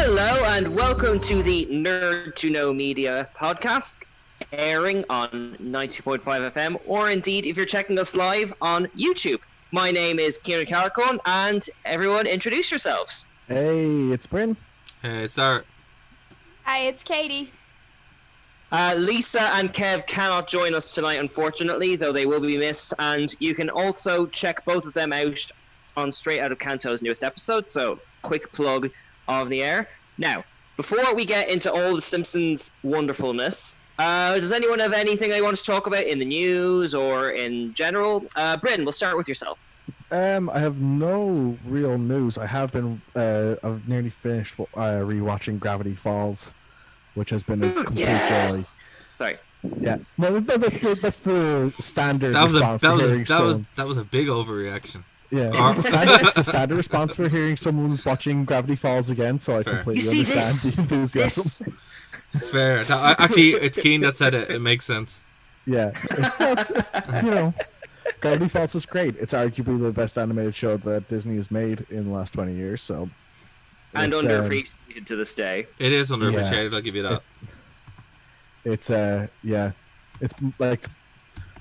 Hello and welcome to the Nerd-to-Know-media podcast, airing on 90.5 FM, or indeed if you're checking us live on YouTube. My name is Kieran Carcon, and everyone introduce yourselves. Hey, it's Bryn. Hey, it's Art. Hi, it's Katie. Lisa and Kev cannot join us tonight, unfortunately, though they will be missed, and you can also check both of them out on Straight Out of Kanto's newest episode, so quick plug of the air. Now, before we get into all the Simpsons wonderfulness, does anyone have anything they want to talk about in the news or in general? Bryn, we'll start with yourself. I have no real news. I have been, I've nearly finished rewatching Gravity Falls, which has been a complete joy. Sorry. Yeah, no, that's the standard response to hearing someone. That was a big overreaction. Yeah, it's the standard response for hearing someone's watching Gravity Falls again, so I completely understand the enthusiasm. Fair. Actually, it's Keen that said it. It makes sense. Yeah, Gravity Falls is great. It's arguably the best animated show that Disney has made in the last 20 years. So, and underappreciated to this day. It is underappreciated. I'll give you that. It's like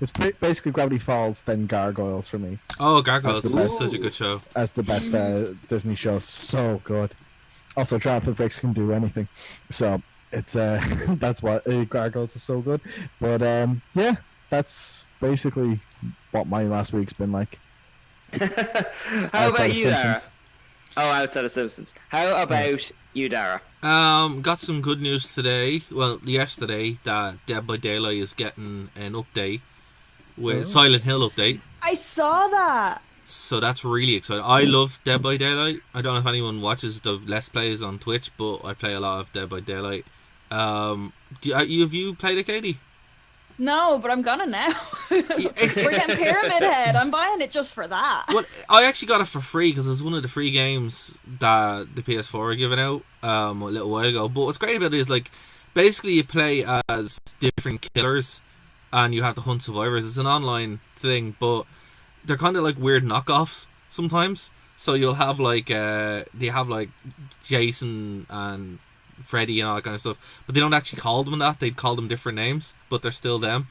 it's basically Gravity Falls, then Gargoyles for me. Oh, Gargoyles is such a good show. As the best Disney show, so good. Also, Jonathan Frakes can do anything, so it's that's what Gargoyles is so good. But yeah, that's basically what my last week's been like. How about you, Dara? Oh, outside of Simpsons. How about you, Dara? Got some good news today. Well, yesterday, that Dead by Daylight is getting an update with Silent Hill update. I saw that. So that's really exciting. I love Dead by Daylight. I don't know if anyone watches the Let's Plays on Twitch, but I play a lot of Dead by Daylight. Have you played it, Katie? No, but I'm gonna now. We're getting Pyramid Head. I'm buying it just for that. Well, I actually got it for free because it was one of the free games that the PS4 were giving out a little while ago. But what's great about it is, like, basically you play as different killers and you have to hunt survivors. It's an online thing, but they're kind of like weird knockoffs sometimes. So you'll have like they have like Jason and Freddy and all that kind of stuff, but they don't actually call them that. They'd call them different names, but they're still them.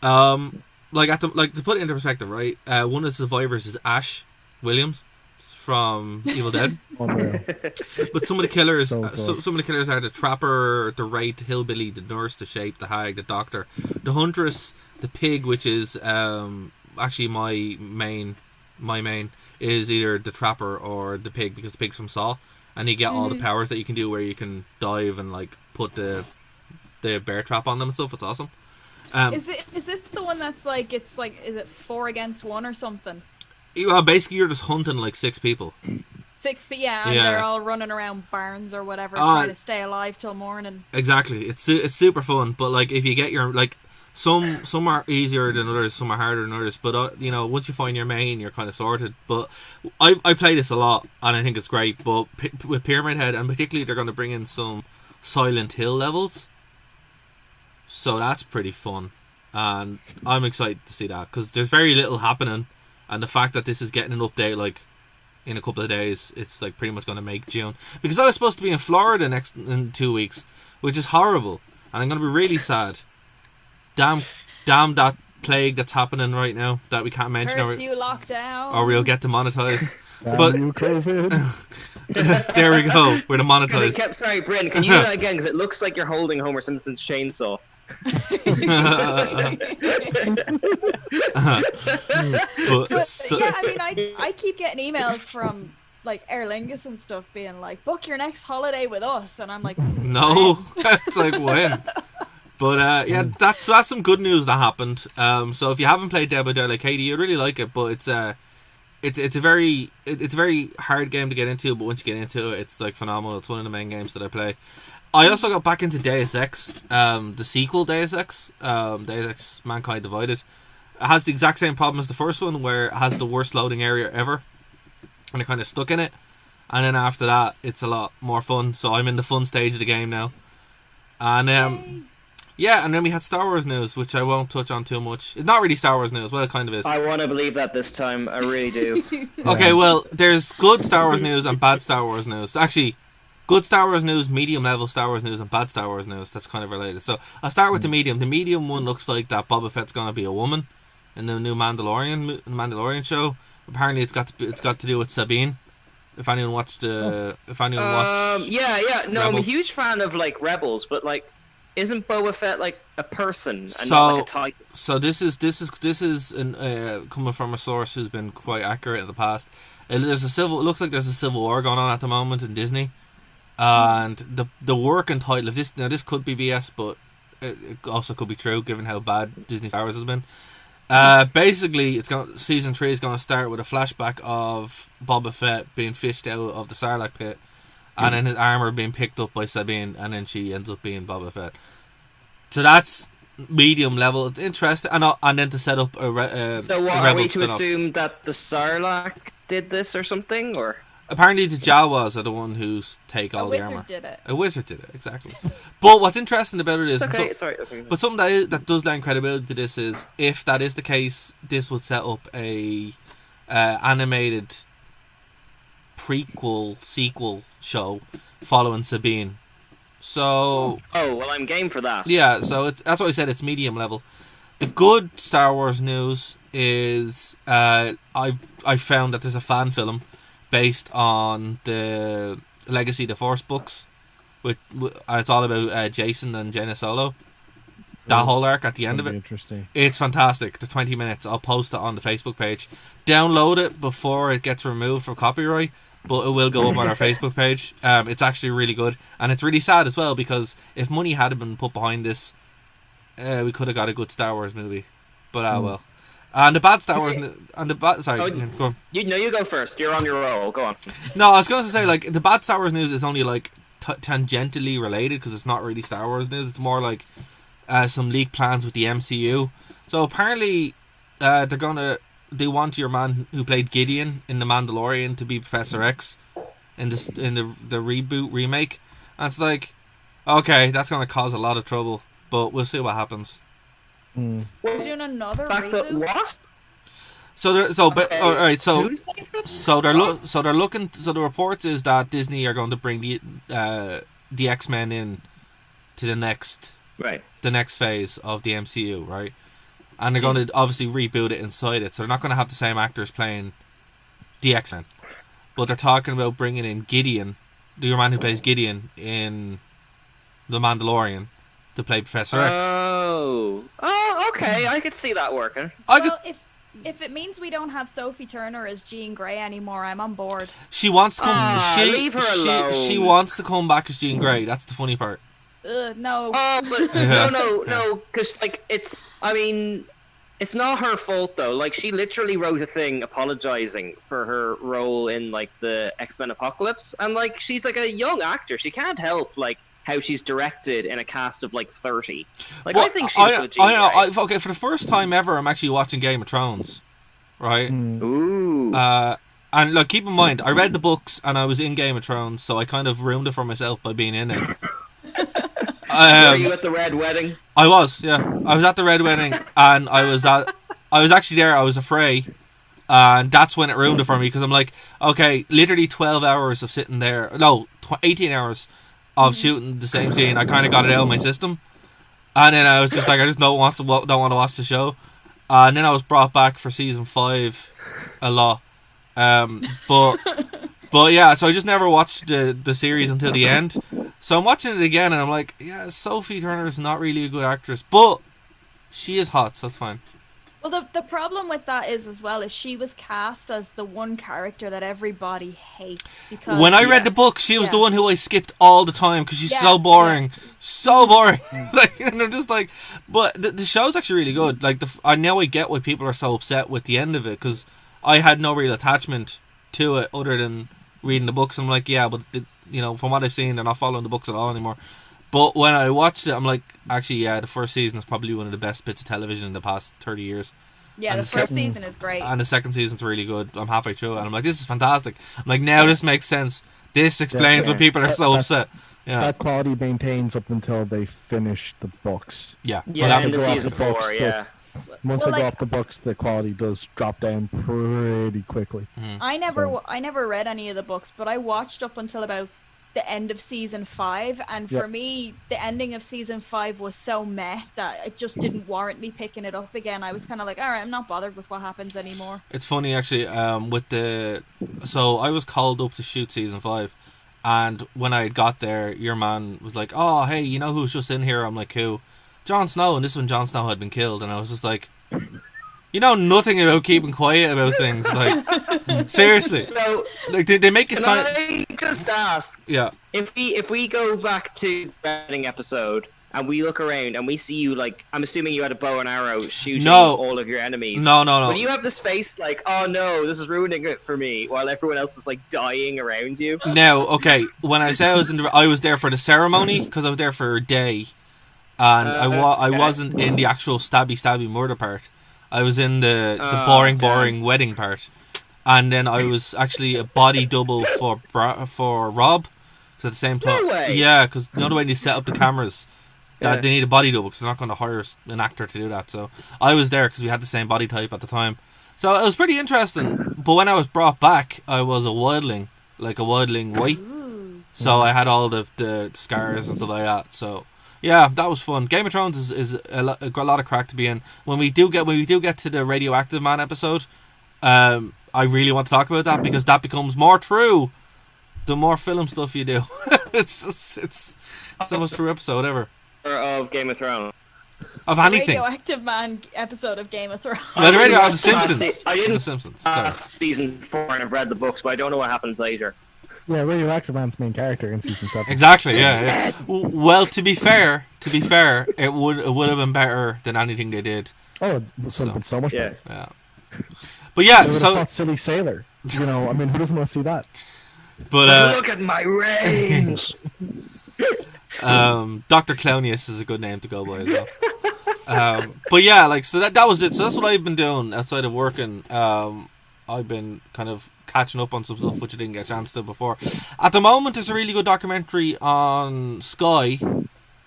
Like to put it into perspective, right? One of the survivors is Ash Williams from Evil Dead. But some of the killers, some of the killers are the Trapper, the Wraith, the Hillbilly, the Nurse, the Shape, the Hag, the Doctor, the Huntress, the Pig, which is actually my main is either the Trapper or the Pig, because the Pig's from Saw. And you get all the powers that you can do, where you can dive and like put the bear trap on them and stuff. It's awesome. Is this the one that's like, it's like, is it 4 against 1 or something? Basically you're just hunting like 6 people. 6 people, yeah, and they're all running around barns or whatever, trying to stay alive till morning. Exactly, it's super fun. But like, if you get your like, some are easier than others, some are harder than others. But once you find your main, you're kind of sorted. But I play this a lot, and I think it's great. But with Pyramid Head, and particularly, they're going to bring in some Silent Hill levels, so that's pretty fun. And I'm excited to see that, because there's very little happening, and the fact that this is getting an update like in a couple of days, it's like pretty much going to make June. Because I was supposed to be in Florida in 2 weeks, which is horrible, and I'm going to be really sad. Damn that plague that's happening right now that we can't mention. Curse you, lockdown. Or we'll get demonetized. But you, COVID. There we go. We're demonetized. Sorry, Bryn, can you do that again? Because it looks like you're holding Homer Simpson's chainsaw. I keep getting emails from like Aer Lingus and stuff being like, book your next holiday with us, and I'm like, no. It's like, when? But that's some good news that happened. So if you haven't played Dead by Daylight, Katie, you'd really like it. But it's a very hard game to get into. But once you get into it, it's like phenomenal. It's one of the main games that I play. I also got back into Deus Ex, the sequel Deus Ex, Deus Ex Mankind Divided. It has the exact same problem as the first one, where it has the worst loading area ever, and you're kind of stuck in it. And then after that, it's a lot more fun. So I'm in the fun stage of the game now. And yeah, and then we had Star Wars news, which I won't touch on too much. It's not really Star Wars news. Well, it kind of is. I want to believe that this time. I really do. Okay, well, there's good Star Wars news and bad Star Wars news. Actually, good Star Wars news, medium level Star Wars news, and bad Star Wars news. That's kind of related. So I'll start with the medium. The medium one looks like that Boba Fett's gonna be a woman in the new Mandalorian show. Apparently, it's got to do with Sabine. If anyone watched, yeah. No, Rebels. I'm a huge fan of like Rebels, but like, isn't Boba Fett like a person and So, not like a title? so this is coming from a source who's been quite accurate in the past. It looks like there's a civil war going on at the moment in Disney, and the working title of this, now this could be BS, but it also could be true given how bad Disney Star Wars has been. Basically, season 3 is going to start with a flashback of Boba Fett being fished out of the Sarlacc pit, and then his armor being picked up by Sabine, and then she ends up being Boba Fett. So that's medium level. It's interesting, and then to set up So what are we to assume that the Sarlacc did this or something, or? Apparently the Jawas are the one who take all the armor. A wizard did it, exactly. But what's interesting about it is... It's okay. But something that does lend credibility to this is, if that is the case, this would set up a animated sequel show following Sabine. So... Oh, well, I'm game for that. Yeah, so that's why I said it's medium level. The good Star Wars news is I found that there's a fan film based on the Legacy of the Force books, and it's all about Jason and Jaina Solo. That whole arc at the end of it. Interesting. It's fantastic. The 20 minutes. I'll post it on the Facebook page. Download it before it gets removed from copyright, but it will go up on our Facebook page. It's actually really good, and it's really sad as well, because if money had been put behind this, we could have got a good Star Wars movie. But well. And the bad Star Wars... Sorry, go on. You go first. You're on your roll. Go on. No, I was going to say, like, the bad Star Wars news is only, like, tangentially related, because it's not really Star Wars news. It's more like some leaked plans with the MCU. So apparently, they want your man who played Gideon in The Mandalorian to be Professor X in the reboot remake. And it's like, okay, that's going to cause a lot of trouble, but we'll see what happens. We're doing another reboot? What? They're looking. So the reports is that Disney are going to bring the X-Men in to the next phase of the MCU, right? And they're going to obviously reboot it inside it. So they're not going to have the same actors playing the X-Men, but they're talking about bringing in Gideon, your man who plays Gideon in The Mandalorian, to play Professor X. Oh, okay. I could see that working. If it means we don't have Sophie Turner as Jean Grey anymore, I'm on board. She wants to come. Leave her alone. She wants to come back as Jean Grey. That's the funny part. No. Oh, but no, because like it's not her fault though. Like she literally wrote a thing apologizing for her role in like the X-Men Apocalypse, and like she's like a young actor. She can't help like how she's directed in a cast of like 30. Like I think she's good. Okay, for the first time ever, I'm actually watching Game of Thrones, right? Ooh. And look, keep in mind, I read the books and I was in Game of Thrones, so I kind of ruined it for myself by being in it. Were you at the Red Wedding? I was, yeah. I was at the Red Wedding, and I was actually there. I was afraid, and that's when it ruined it for me, because I'm like, okay, literally 12 hours of sitting there. No, 18 hours of shooting the same scene. I kind of got it out of my system, and then I was just like, I just don't want to watch the show. And then I was brought back for season 5 a lot, but yeah, so I just never watched the series until the end. So I'm watching it again, and I'm like, yeah, Sophie Turner is not really a good actress, but she is hot, so it's fine. Well, the problem with that is she was cast as the one character that everybody hates. Because when I read the book, she was the one who I skipped all the time because she's so boring. So boring. Like, and I'm just like, but the show's actually really good. Like, I get why people are so upset with the end of it, because I had no real attachment to it other than reading the books. I'm like, yeah, but from what I've seen, they're not following the books at all anymore. But when I watched it, I'm like, actually, yeah, the first season is probably one of the best bits of television in the past 30 years. Yeah, the first season is great. And the second season's really good. I'm halfway through, and I'm like, this is fantastic. I'm like, now this makes sense. This explains why people are so upset. Yeah. That quality maintains up until they finish the books. Yeah. Yeah, in the season 4, yeah. Once they go off the books, the quality does drop down pretty quickly. I never read any of the books, but I watched up until about the end of season 5, and for me the ending of season 5 was so meh that it just didn't warrant me picking it up again. I was kind of like, all right, I'm not bothered with what happens anymore. It's funny actually, so I was called up to shoot season 5, and when I got there, your man was like, oh hey, you know who's just in here? I'm like, who? Jon Snow. And this one, Jon Snow had been killed, and I was just like, you know nothing about keeping quiet about things, like seriously. So, like they make you sign. I just ask? Yeah. If we go back to the wedding episode and we look around and we see you, like, I'm assuming you had a bow and arrow shooting all of your enemies. No. When you have this face like, oh no, this is ruining it for me, while everyone else is like dying around you. No, okay. When I say I was there for the ceremony because I was there for a day, and I wasn't in the actual stabby murder part. I was in the boring wedding part, and then I was actually a body double for Rob. So at the same time, no way. Yeah, because the other way they set up the cameras, that they need a body double because they're not going to hire an actor to do that. So I was there because we had the same body type at the time. So it was pretty interesting. But when I was brought back, I was a wildling, like a wildling white. So I had all the scars and stuff like that. So. Yeah, that was fun. Game of Thrones is a lot of crack to be in. When we do get to the Radioactive Man episode, I really want to talk about that because that becomes more true the more film stuff you do. it's the most true episode ever Of Game of Thrones. Of anything. Radioactive Man episode of Game of Thrones. No, the Radioactive Simpsons. I didn't The Simpsons. Sorry. season 4 and I've read the books, but I don't know what happens later. Yeah, Radioactive Man's main character in season 7. Exactly. Yeah. Yes. Well, to be fair, it would have been better than anything they did. Oh, it would have been so much better. Yeah. But yeah, They would have so thought Silly Sailor. You know, I mean, who doesn't want to see that? but Look at my range. Dr. Clownius is a good name to go by as well. But yeah, like so that was it. So that's what I've been doing outside of working. I've been kind of catching up on some stuff which I didn't get a chance to before. At the moment, there's a really good documentary on Sky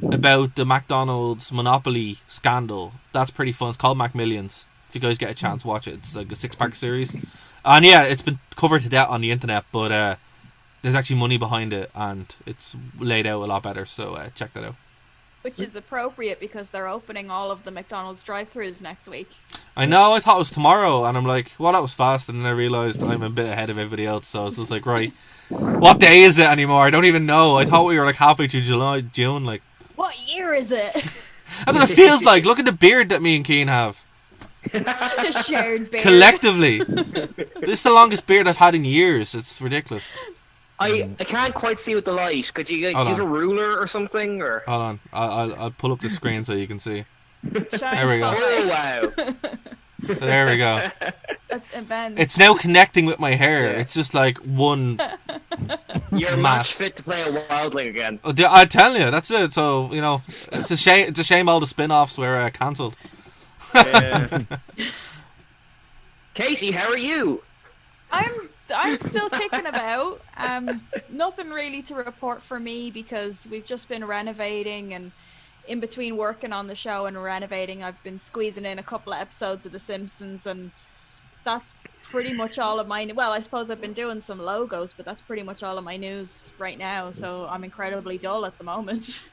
about the McDonald's monopoly scandal. That's pretty fun. It's called McMillions. If you guys get a chance, watch it. It's like a 6-pack series. And yeah, it's been covered to death on the internet, but there's actually money behind it, and it's laid out a lot better, so check that out. Which is appropriate because they're opening all of the McDonald's drive-thrus next week. I know, I thought it was tomorrow, and I'm like, well, that was fast, and then I realised I'm a bit ahead of everybody else, so it's just like, right, what day is it anymore? I don't even know. I thought we were like halfway through June, like. What year is it? That's what it feels like. Look at the beard that me and Keane have. A shared beard. Collectively. This is the longest beard I've had in years. It's ridiculous. I can't quite see with the light. Could you Hold give on. a ruler or something? Or Hold on. I'll pull up the screen so you can see. Shine There we go. spotlight. oh wow! There we go. That's immense. It's now connecting with my hair. Yeah. It's just like one. You're Mass. match fit to play a wildling again. I'm telling you, that's it. So you know, it's a shame. It's a shame all the spin-offs were cancelled. Katie, how are you? I'm still kicking about. Nothing really to report for me because we've just been renovating, and in between working on the show and renovating, I've been squeezing in a couple of episodes of The Simpsons, and that's pretty much all of my. Well, I suppose I've been doing some logos, but that's pretty much all of my news right now. So I'm incredibly dull at the moment.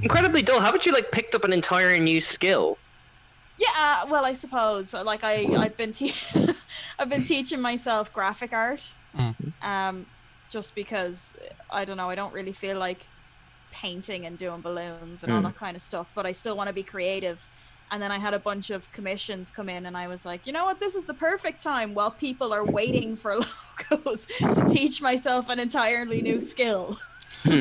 Incredibly dull. Haven't you like picked up an entire new skill? Yeah, well, I suppose. Like I've been I've been teaching myself graphic art, just because I don't know. I don't really feel like painting and doing balloons and all that kind of stuff, but I still want to be creative. And then I had a bunch of commissions come in, and I was like, you know what? This is the perfect time while people are waiting for logos to teach myself an entirely new skill.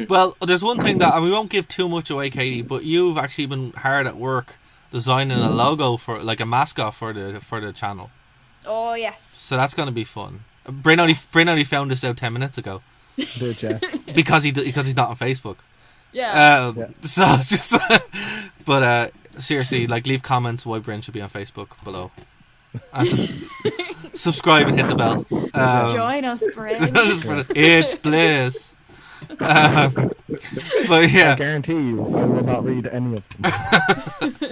Well, there's one thing that, and we won't give too much away, Katie, but you've actually been hard at work designing a logo for, like, a mascot for the channel. Oh yes. So that's going to be fun. Bryn only found this out 10 minutes ago. Did ya? because he's not on Facebook. Yeah. So just, but seriously, like, leave comments why Bryn should be on Facebook below, and subscribe and hit the bell. Join us, Bryn. It's bliss. But yeah, I guarantee you, I will not read any of them.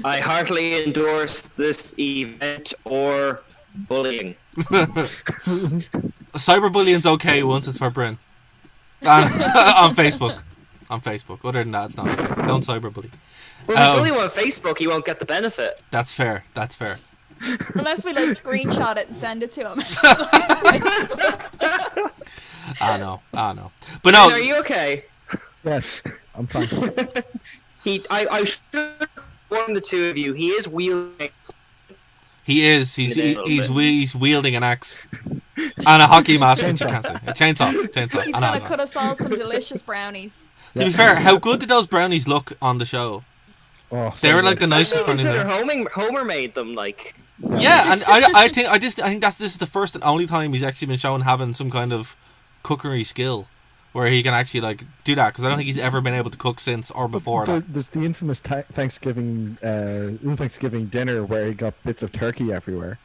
I heartily endorse this event or bullying. cyberbullying's okay once it's for Bryn. On Facebook. On Facebook. Other than that, it's not. Don't cyberbully. Well, if you bully him on Facebook, he won't get the benefit. That's fair. That's fair. Unless we like screenshot it and send it to him. I know. But no. Are you okay? Yes, I'm fine. I should warn the two of you. He is wielding. He is. He's wielding an axe and a hockey mask. A chainsaw. He's gonna cut us all some delicious brownies. To be fair, how good did those brownies look on the show? Oh, They were like the nicest brownies. Consider Homer made them like. Yeah, and I think this is the first and only time he's actually been shown having some kind of cookery skill, where he can actually like do that, because I don't think he's ever been able to cook since or before that. There's the infamous Thanksgiving dinner where he got bits of turkey everywhere.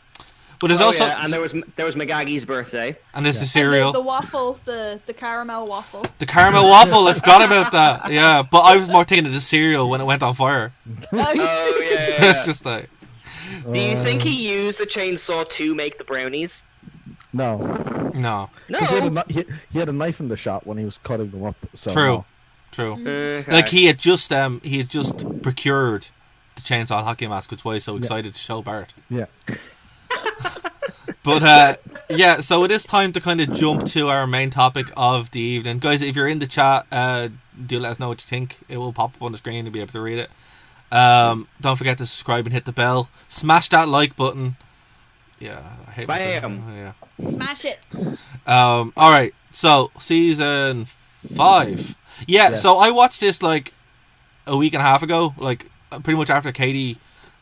But there's also and there was McGaggy's birthday, and there's the cereal, the waffle, the caramel waffle. The caramel waffle, I forgot about that. Yeah, but I was more thinking of the cereal when it went on fire. Oh yeah. It's just like. Do you think he used the chainsaw to make the brownies? No. No. He had a knife in the shot when he was cutting them up. So True. Okay. Like he had just procured the chainsaw hockey mask, which is why he's so excited to show Bart. Yeah. But yeah, so it is time to kind of jump to our main topic of the evening, guys. If you're in the chat, do let us know what you think. It will pop up on the screen. You'll be able to read it. Don't forget to subscribe and hit the bell. Smash that like button. Yeah, I hate Bam. Yeah. Smash it. All right. So season 5. Yeah. Yes. So I watched this like a week and a half ago, like pretty much after Katie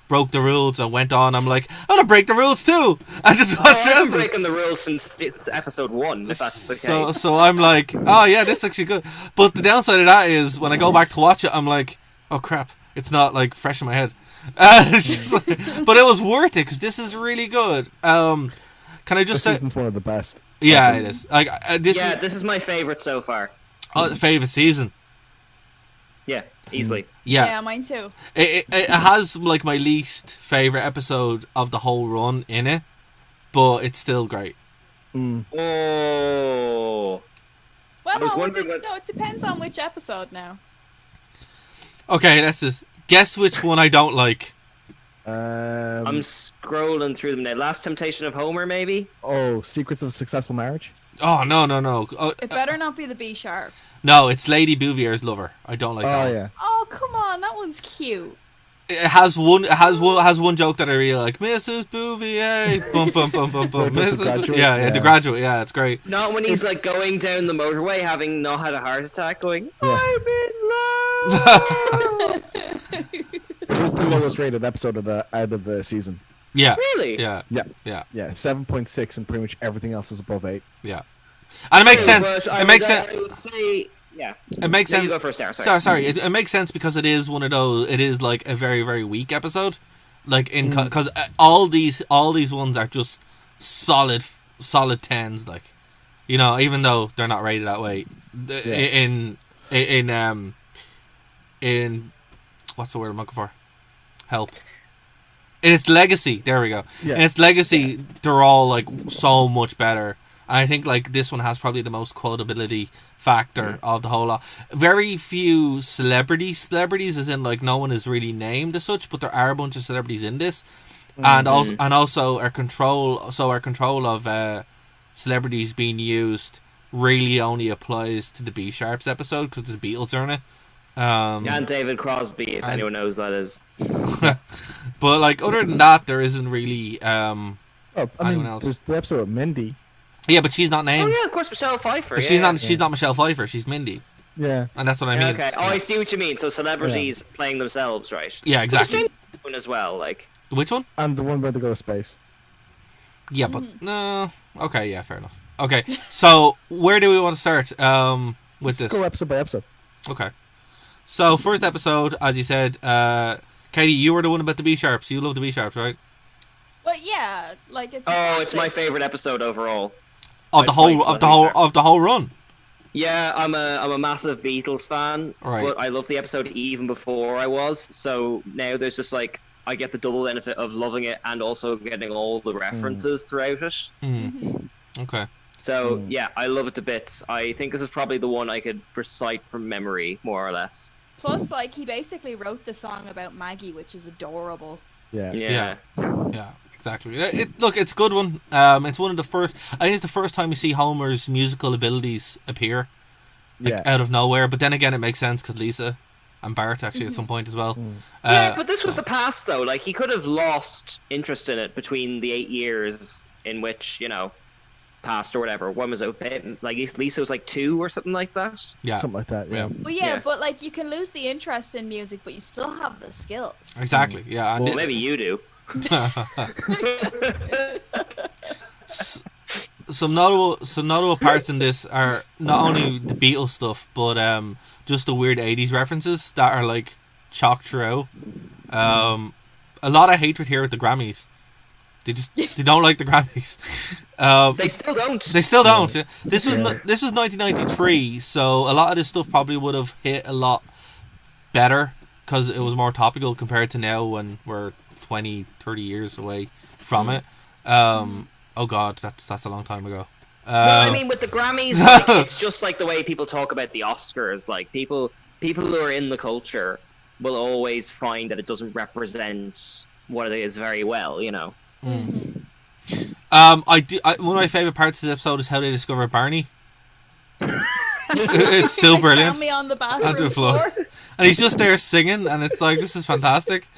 broke the rules and went on. I'm like, I'm gonna break the rules too. I just watched I've been breaking the rules since it's episode 1. If that's the case. So I'm like, oh yeah, this is actually good. But the downside of that is when I go back to watch it, I'm like, oh crap, it's not like fresh in my head. It's just like, but it was worth it because this is really good. Can I just say? This season's one of the best. Yeah, it is. Like this. Yeah, this is my favorite so far. Oh, favorite season. Yeah, easily. Yeah, mine too. It has like my least favorite episode of the whole run in it, but it's still great. Oh. Well, was no, wondering it depends on which episode now. Okay, let's just guess which one I don't like. I'm scrolling through them now. Last Temptation of Homer, maybe? Oh, Secrets of a Successful Marriage? Oh, no. Oh, It better not be the B-sharps. no, it's Lady Bouvier's lover. I don't like that one. Yeah. Oh, come on, that one's cute. It has one joke that I really like. Mrs. Bouvier, bum bum bum bum bum. That's The Graduate? Yeah, The Graduate. Yeah, it's great. Not when he's like going down the motorway having not had a heart attack going, Yeah. I'm in love! It was the lowest rated episode out of the season. Yeah. Really? Yeah. Yeah. Yeah. Yeah, 7.6, and pretty much everything else is above 8. Yeah. And it makes sense. But It makes sense. I would say, yeah. It makes No, sense. you go first, Sarah. Sorry. It makes sense because it is one of those. It is like a very, very weak episode. Like in because all these ones are just solid 10s. Like, you know, even though they're not rated that way. In what's the word I'm looking for? Help. In its legacy, there we go. Yeah. In its legacy, they're all like so much better. And I think like this one has probably the most quotability factor of the whole lot. Very few celebrities as in like no one is really named as such, but there are a bunch of celebrities in this. And also our control of celebrities being used really only applies to the B Sharps episode because the Beatles are in it. And David Crosby, if anyone knows that is. But like other than that, there isn't really anyone else. There's the episode of Mindy. Yeah, but she's not named. Oh yeah, of course, Michelle Pfeiffer. But she's not Michelle Pfeiffer. She's Mindy, Yeah. and that's what I mean. Okay. Oh, I see what you mean. So celebrities playing themselves, right? Yeah, exactly. There's James one as well, like. Which one? And the one where they go to space. Yeah, but no. Okay, yeah, fair enough. Okay, so where do we want to start with Let's this? go episode by episode. Okay, so first episode, as you said, Katie, you were the one about the B Sharps. You love the B Sharps, right? But yeah, like it's. Oh, it's my favorite episode overall. Of the whole run. Yeah, I'm a massive Beatles fan, Right. but I love the episode even before I was. So now there's just like I get the double benefit of loving it and also getting all the references throughout it. Okay. So yeah, I love it to bits. I think this is probably the one I could recite from memory, more or less. Plus, like, he basically wrote the song about Maggie, which is adorable. Yeah. Exactly. Look, it's a good one. It's one of the first. I think it's the first time you see Homer's musical abilities appear, out of nowhere. But then again, it makes sense because Lisa and Bart actually at some point as well. Yeah, but this was the past though. Like he could have lost interest in it between the 8 years in which passed or whatever. When was it? Like Lisa was like 2 or something like that. Yeah, something like that. Yeah. Well, but like you can lose the interest in music, but you still have the skills. Exactly. Yeah. And well, maybe you do. Some notable parts in this are not only the Beatles stuff, but just the weird 80s references that are like chalked throughout. A lot of hatred here at the Grammys. They don't like the Grammys. They still don't. They still don't. Yeah. This was 1993, so a lot of this stuff probably would have hit a lot better because it was more topical compared to now when we're 20, 30 years away from it. Oh god, that's a long time ago. Well, I mean, with the Grammys, like, it's just like the way people talk about the Oscars. Like people who are in the culture will always find that it doesn't represent what it is very well. One of my favorite parts of this episode is how they discover Barney. It's still brilliant. Found me on the bathroom floor. And he's just there singing, and it's like, this is fantastic.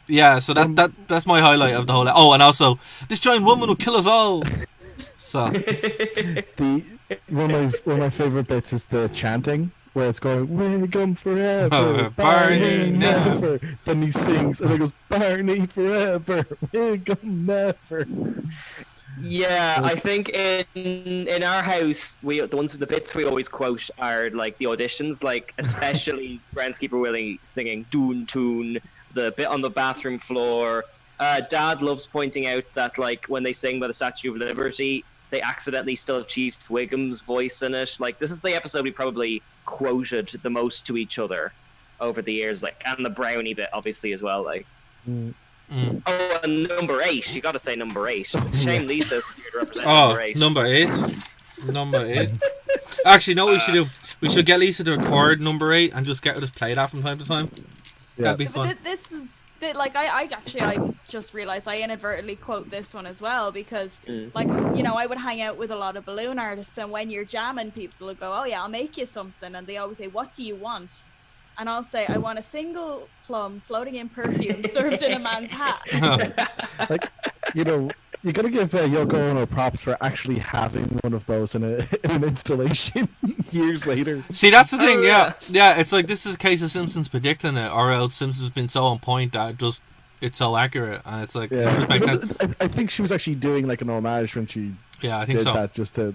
Yeah, so that's my highlight of the whole. Oh, and also, this giant woman will kill us all. So one of my favorite bits is the chanting where it's going Wiggum forever, Barney never. Then he sings and it goes Barney forever, Wiggum never. Yeah, I think in our house, the bits we always quote are like the auditions, like especially Groundskeeper Willie singing Doon Toon, the bit on the bathroom floor. Dad loves pointing out that like when they sing by the Statue of Liberty, they accidentally still have Chief Wiggum's voice in it. Like this is the episode we probably quoted the most to each other over the years, like, and the brownie bit obviously as well, like. Oh, and number 8. You got to say number 8. It's a shame Lisa's here to represent number 8. Number 8. Actually, no, we should do. We should get Lisa to record number 8 and just get her to play that from time to time. Yeah. That'd be fun. But this is like I just realized I inadvertently quote this one as well because like I would hang out with a lot of balloon artists, and when you're jamming, people will go, "Oh yeah, I'll make you something," and they always say, "What do you want?" And I'll say, I want a single plum floating in perfume served in a man's hat. Like, you got to give Yoko Ono props for actually having one of those in an installation years later. See, that's the thing, yeah. It's like this is a case of Simpsons predicting it, or else Simpsons has been so on point that it's so accurate, and it's like, it makes sense. I think she was actually doing like an homage when she I think did so. that just to,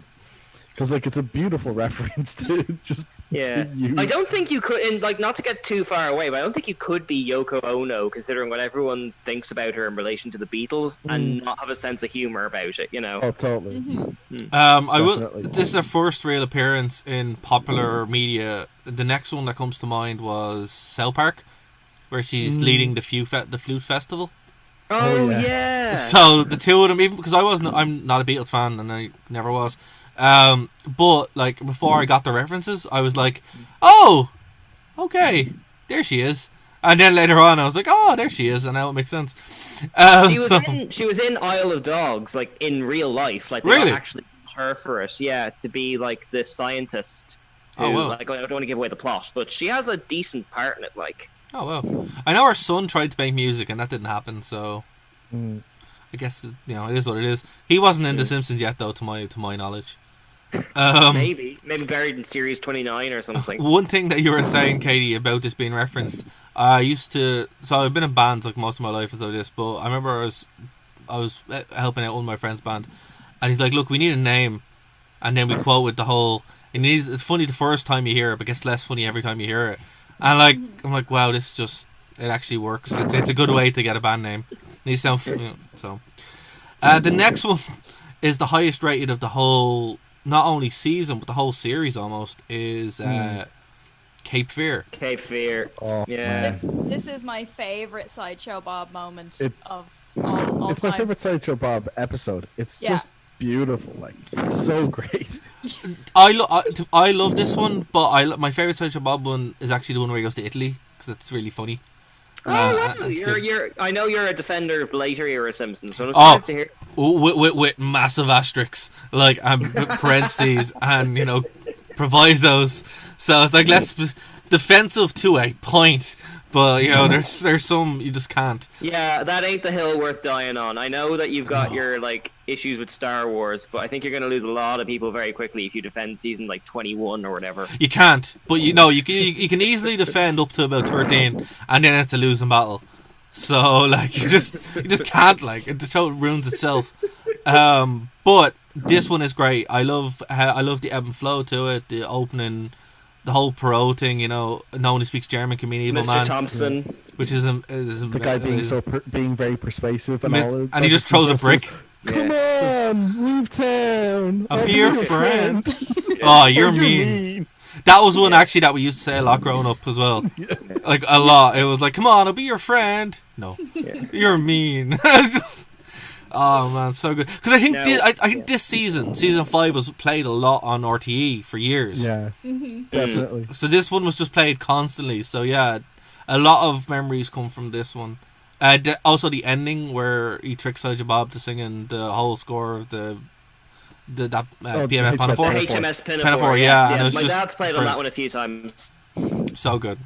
because like it's a beautiful reference to just. Yeah, I don't think you could, and like not to get too far away, but I don't think you could be Yoko Ono considering what everyone thinks about her in relation to the Beatles and not have a sense of humor about it. Oh, totally. I will. This is her first real appearance in popular media. The next one that comes to mind was South Park, where she's leading the Flute Festival. Oh yeah. So the two of them, even because I'm not a Beatles fan, and I never was. But like before I got the references, I was like, "Oh, okay, there she is." And then later on, I was like, "Oh, there she is," and now it makes sense. She was in Isle of Dogs, like in real life, like they really actually used her for it, to be like this scientist. Who, like, I don't want to give away the plot, but she has a decent part in it, like. Oh well, I know her son tried to make music, and that didn't happen. So, I guess it is what it is. He wasn't in The Simpsons yet, though, to my knowledge. Maybe buried in series 29 or something. One thing that you were saying, Katie, about this being referenced, so I've been in bands like most of my life as like this, but I remember I was helping out one of my friend's band, and he's like, "Look, we need a name," and then we quoted the whole. It's funny the first time you hear it, but it gets less funny every time you hear it. And like I'm like, wow, it actually works. It's a good way to get a band name. Needs to sound so. The next one is the highest rated of the whole. Not only season, but the whole series almost is Cape Fear. Cape Fear. Oh, yeah. This is my favorite Sideshow Bob moment of all It's time. my favorite Sideshow Bob episode. It's just beautiful. Like, it's so great. I love this one, but my favorite Sideshow Bob one is actually the one where he goes to Italy because it's really funny. I know you're a defender of later era Simpsons, so it's nice to hear. With massive asterisks, like parentheses and provisos. So it's like let's defensive to a point, but there's some you just can't. Yeah, that ain't the hill worth dying on. I know that you've got your issues with Star Wars, but I think you're going to lose a lot of people very quickly if you defend season 21 or whatever. You can't, but you can easily defend up to about 13, and then it's a losing battle. So you just can't the show ruins itself. But this one is great. I love the ebb and flow to it, the opening. The whole Perot thing, no one who speaks German can mean evil Mr. man. Thompson, which is the guy being very persuasive and all, and he just throws a brick. Come on, leave town. I'll be your friend. Oh, you're mean. That was one actually that we used to say a lot growing up as well. Like a lot. It was like, come on, I'll be your friend. No, you're mean. Oh man, so good. Because I think this season 5 was played a lot on RTE for years. Yeah, definitely. So this one was just played constantly. So yeah, a lot of memories come from this one. Also the ending where he tricks Sideshow Bob to singing the whole score of that PMF Pinafore. HMS Pinafore. Yes. My dad's played on that one a few times. So good.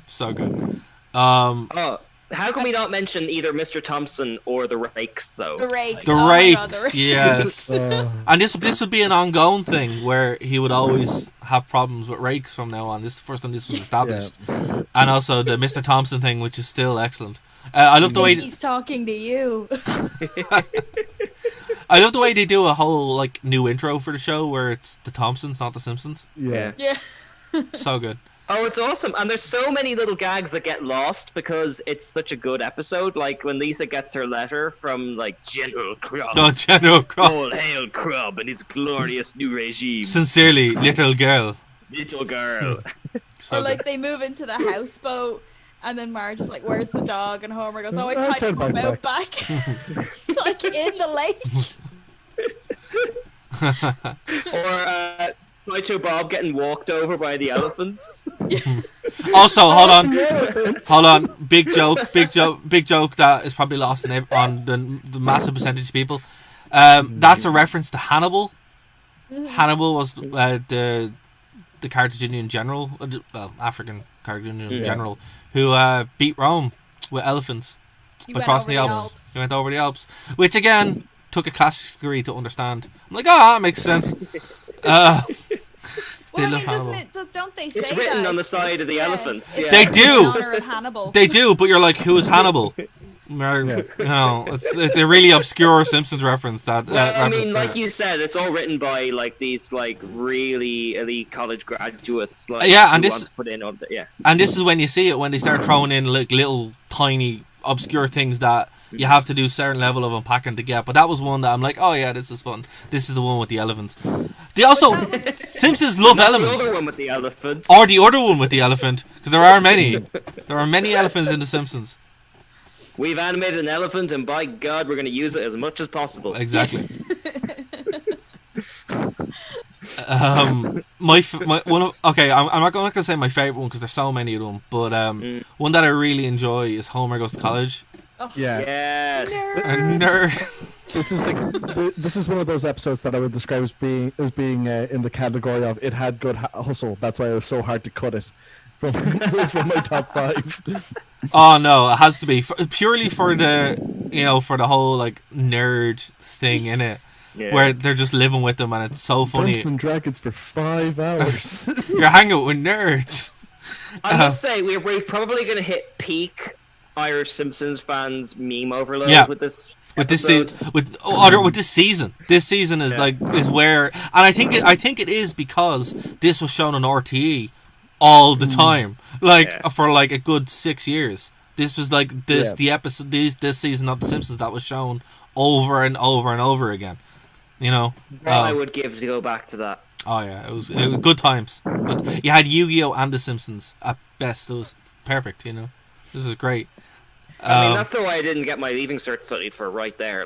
How can we not mention either Mr. Thompson or the Rakes, though? The Rakes. The Rakes, yes. And this would be an ongoing thing where he would always have problems with Rakes from now on. This is the first time this was established. Yeah. And also the Mr. Thompson thing, which is still excellent. I love the way he's talking to you. I love the way they do a whole new intro for the show where it's the Thompsons, not the Simpsons. Yeah. So good. Oh, it's awesome. And there's so many little gags that get lost because it's such a good episode. Like when Lisa gets her letter from General Crumb. Oh, General Crumb. All hail Crumb and his glorious new regime. Sincerely, little girl. Little girl. So or they move into the houseboat and then Marge is like, where's the dog? And Homer goes, I tied him out back. It's in the lake. Or Sideshow Bob getting walked over by the elephants. Also, hold on. Big joke that is probably lost on the massive percentage of people. That's a reference to Hannibal. Mm-hmm. Hannibal was the Carthaginian general, African Carthaginian general, who beat Rome with elephants by crossing the Alps. He went over the Alps, which again took a classics degree to understand. I'm like, that makes sense. Don't they say it's written that? On the side of the elephants. Yeah. They do. In honor of Hannibal. They do, but you're like, who is Hannibal? It's a really obscure Simpsons reference. I mean, like you said, it's all written by these really elite college graduates. And this is when you see it when they start throwing in little tiny obscure things that you have to do certain level of unpacking to get. But that was one that I'm like, oh yeah, this is fun. This is the one with the elephants. They also Simpsons love elements. The other one with the elephant. Or the other one with the elephant, because there are many. There are many elephants in the Simpsons. We've animated an elephant, and by God, we're going to use it as much as possible. Exactly. I'm not going to say my favorite one because there's so many of them, but one that I really enjoy is Homer Goes to College. Oh. Yeah. Yes. Nerd. This is one of those episodes that I would describe as being in the category of it had good hustle. That's why it was so hard to cut it from my top 5. Oh no, it has to be purely for the for the whole nerd thing in it. Yeah. Where they're just living with them and it's so funny. Dungeons and Dragons for 5 hours. You're hanging with nerds. I must say, we're probably going to hit peak Irish Simpsons fans meme overload with this episode. With this season. This season is is where, and I think it is because this was shown on RTE all the time, for a good 6 years. This was the episode, this season of The Simpsons that was shown over and over and over again. I would give to go back to that. Oh yeah, it was good times. You had Yu-Gi-Oh and The Simpsons at best. It was perfect. This is great. I mean, that's the why I didn't get my leaving cert studied for right there.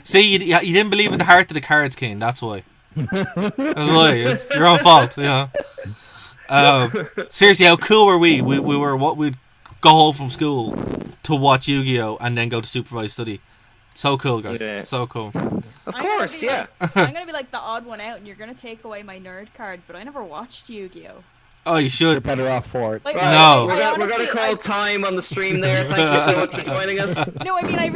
See, you didn't believe in the heart of the cards, King. That's why. That's why. It's your own fault. Yeah. Seriously, how cool were we? We were what we'd go home from school to watch Yu-Gi-Oh and then go to supervised study. So cool, guys. Yeah. So cool. Of course, yeah. I'm gonna be like the odd one out, and you're gonna take away my nerd card. But I never watched Yu-Gi-Oh. Oh, you should. You're better off for it. Like, no, we're gonna call time on the stream there. Thank you so much for joining us. No, I mean, I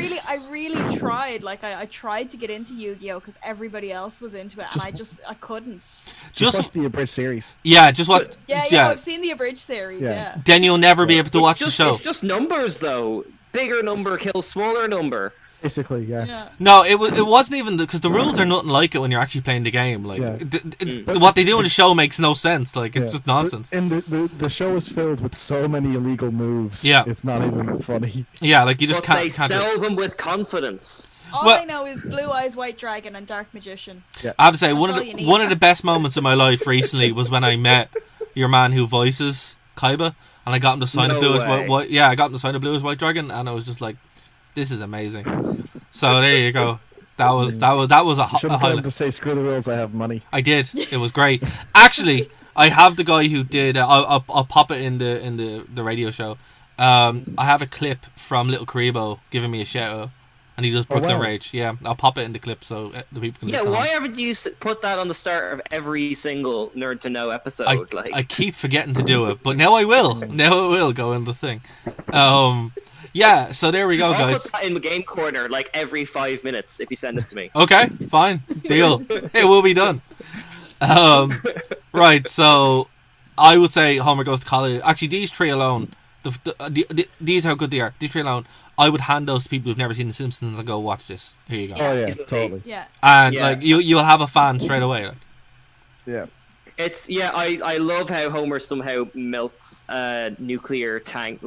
really tried. Like, I tried to get into Yu-Gi-Oh because everybody else was into it, and I couldn't. Just watch the abridged series. Yeah, just what? Yeah, I've seen the abridged series. Yeah. Then you'll never be able to watch the show. It's just numbers, though. Bigger number kills smaller number. Basically, yeah. No, it wasn't even because the rules are nothing like it when you're actually playing the game. Like what they do in the show makes no sense. Like it's just nonsense. And the show is filled with so many illegal moves. Yeah, it's not even funny. Yeah, like you just can't. They sell them with confidence. All I know is Blue Eyes White Dragon and Dark Magician. Yeah. I have to say one of the best moments of my life recently was when I met your man who voices Kaiba, and I got him to sign a Blue Eyes White. Yeah, I got him to sign a Blue Eyes White Dragon, and I was just like, this is amazing. So there you go. That was a highlight. To say screw the rules. I have money. I did. It was great. Actually, I have the guy who did. I'll pop it in the radio show. I have a clip from Little Karibo giving me a shout out, and he does Brooklyn Rage. Yeah, I'll pop it in the clip so the people can listen. Yeah, why haven't you put that on the start of every single Nerd to Know episode? I keep forgetting to do it, but now I will. Now I will go in the thing. Yeah, so there we go, guys. I'll put that in the game corner like every 5 minutes if you send it to me. Okay, fine. Deal. It will be done. Right, so I would say Homer Goes to College. Actually, these three alone, these how good they are. These three alone, I would hand those to people who've never seen The Simpsons and go, watch this. Here you go. Oh, yeah, totally. Yeah. And like you'll have a fan straight away. Like. Yeah. It's I love how Homer somehow melts a nuclear tank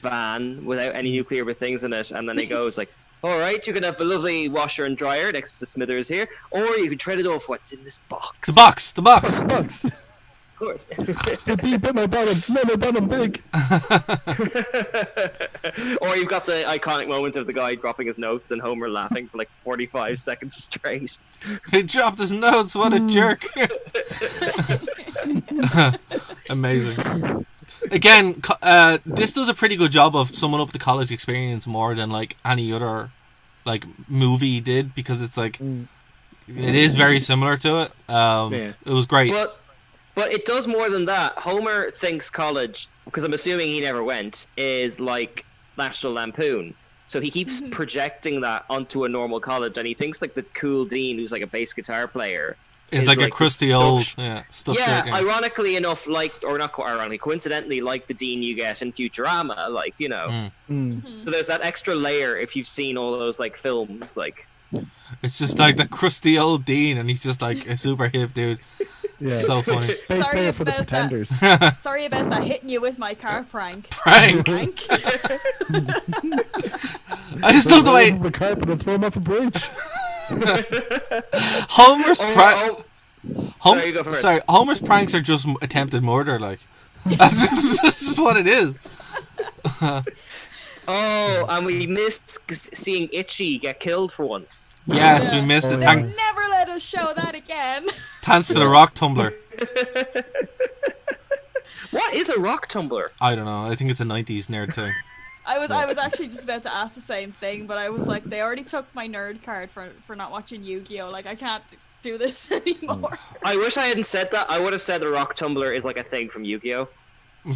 van without any nuclear things in it, and then he goes like, all right, you can have a lovely washer and dryer next to Smithers here, or you can trade it off what's in this box. The box. Of course. Be my bottom, my bottom big. Or you've got the iconic moment of the guy dropping his notes and Homer laughing for like 45 seconds straight. He dropped his notes, what a jerk. Amazing. Again, this does a pretty good job of summing up the college experience more than like any other like movie did, because it's like it is very similar to it. It was great. But it does more than that. Homer thinks college, because I'm assuming he never went, is like National Lampoon. So he keeps projecting that onto a normal college, and he thinks like the cool dean who's like a bass guitar player is like a crusty old stuff. Yeah, ironically enough, coincidentally, like the dean you get in Futurama, like, you know. So there's that extra layer if you've seen all those like films, like. It's just like the crusty old dean, and he's just like a super hip dude. Yeah, so funny. Bass player for the Pretenders. Sorry about that, hitting you with my car prank. I just love the way the carpet and throw him off a bridge. Homer's pranks are just attempted murder. Like that's just what it is. Oh, and we missed seeing Itchy get killed for once. Yes, we missed it. They'll never let us show that again. Thanks to the rock tumbler. What is a rock tumbler? I don't know. I think it's a 90s nerd thing. I was actually just about to ask the same thing, but I was like, they already took my nerd card for not watching Yu-Gi-Oh! Like, I can't do this anymore. I wish I hadn't said that. I would have said the rock tumbler is like a thing from Yu-Gi-Oh! I'm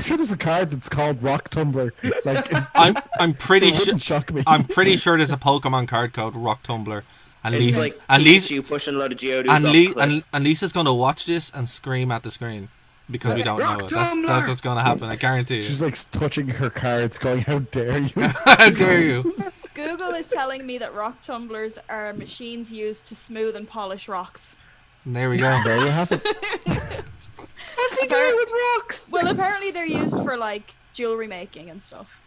sure there's a card that's called Rock Tumbler. Like, I'm pretty sure. Shock me. I'm pretty sure there's a Pokemon card called Rock Tumbler. And it's Lisa, like and Pikachu pushing a load of Geodudes and Lisa's going to watch this and scream at the screen because we don't know it. That's what's going to happen. I guarantee you. She's like touching her cards, going, "How dare you? How dare you?" Google is telling me that rock tumblers are machines used to smooth and polish rocks. And there we go. There you have it. What's he doing with rocks? Well, apparently they're used for like jewelry making and stuff.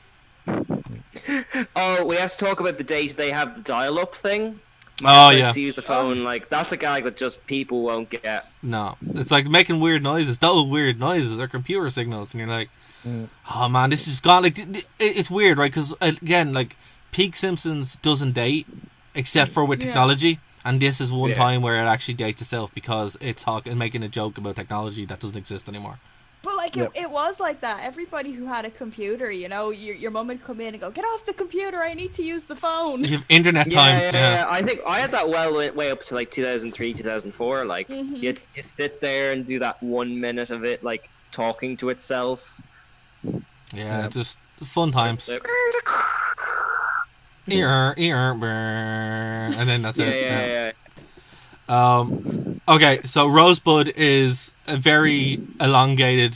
Oh, we have to talk about the days they have the dial-up thing. Oh yeah. To use the phone, like that's a gag that just people won't get. No, it's like making weird noises. Those weird noises are computer signals, and you're like, oh man, this is gone. Like it's weird, right? Because again, like peak Simpsons doesn't date, except for with technology. And this is one time where it actually dates itself because it's making a joke about technology that doesn't exist anymore. But like it was like that. Everybody who had a computer, you know, your mum would come in and go, "Get off the computer! I need to use the phone." You have internet time. Yeah. I think I had that way up to like 2003, 2004. Like you sit there and do that 1 minute of it, like talking to itself. Yeah, just fun times. And then that's it. Okay, so Rosebud is a very elongated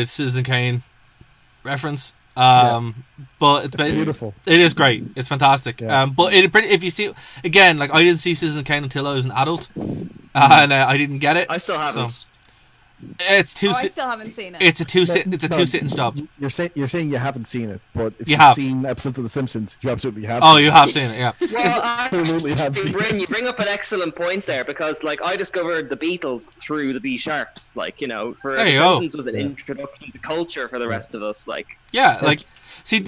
Citizen Kane reference. But it's beautiful. It is great. It's fantastic. Yeah. But if you see again, like I didn't see Citizen Kane until I was an adult, and I didn't get it. I still haven't. So. It's two. I still haven't seen it. It's a two sitting job. You're saying you haven't seen it, but if you you've have seen episodes of The Simpsons, you absolutely have. Oh, you have seen it, yeah. Well, absolutely have seen it. You bring up an excellent point there because, like, I discovered the Beatles through the B Sharps. Like, you know, for The Simpsons was an introduction to culture for the rest of us. Like, like, see,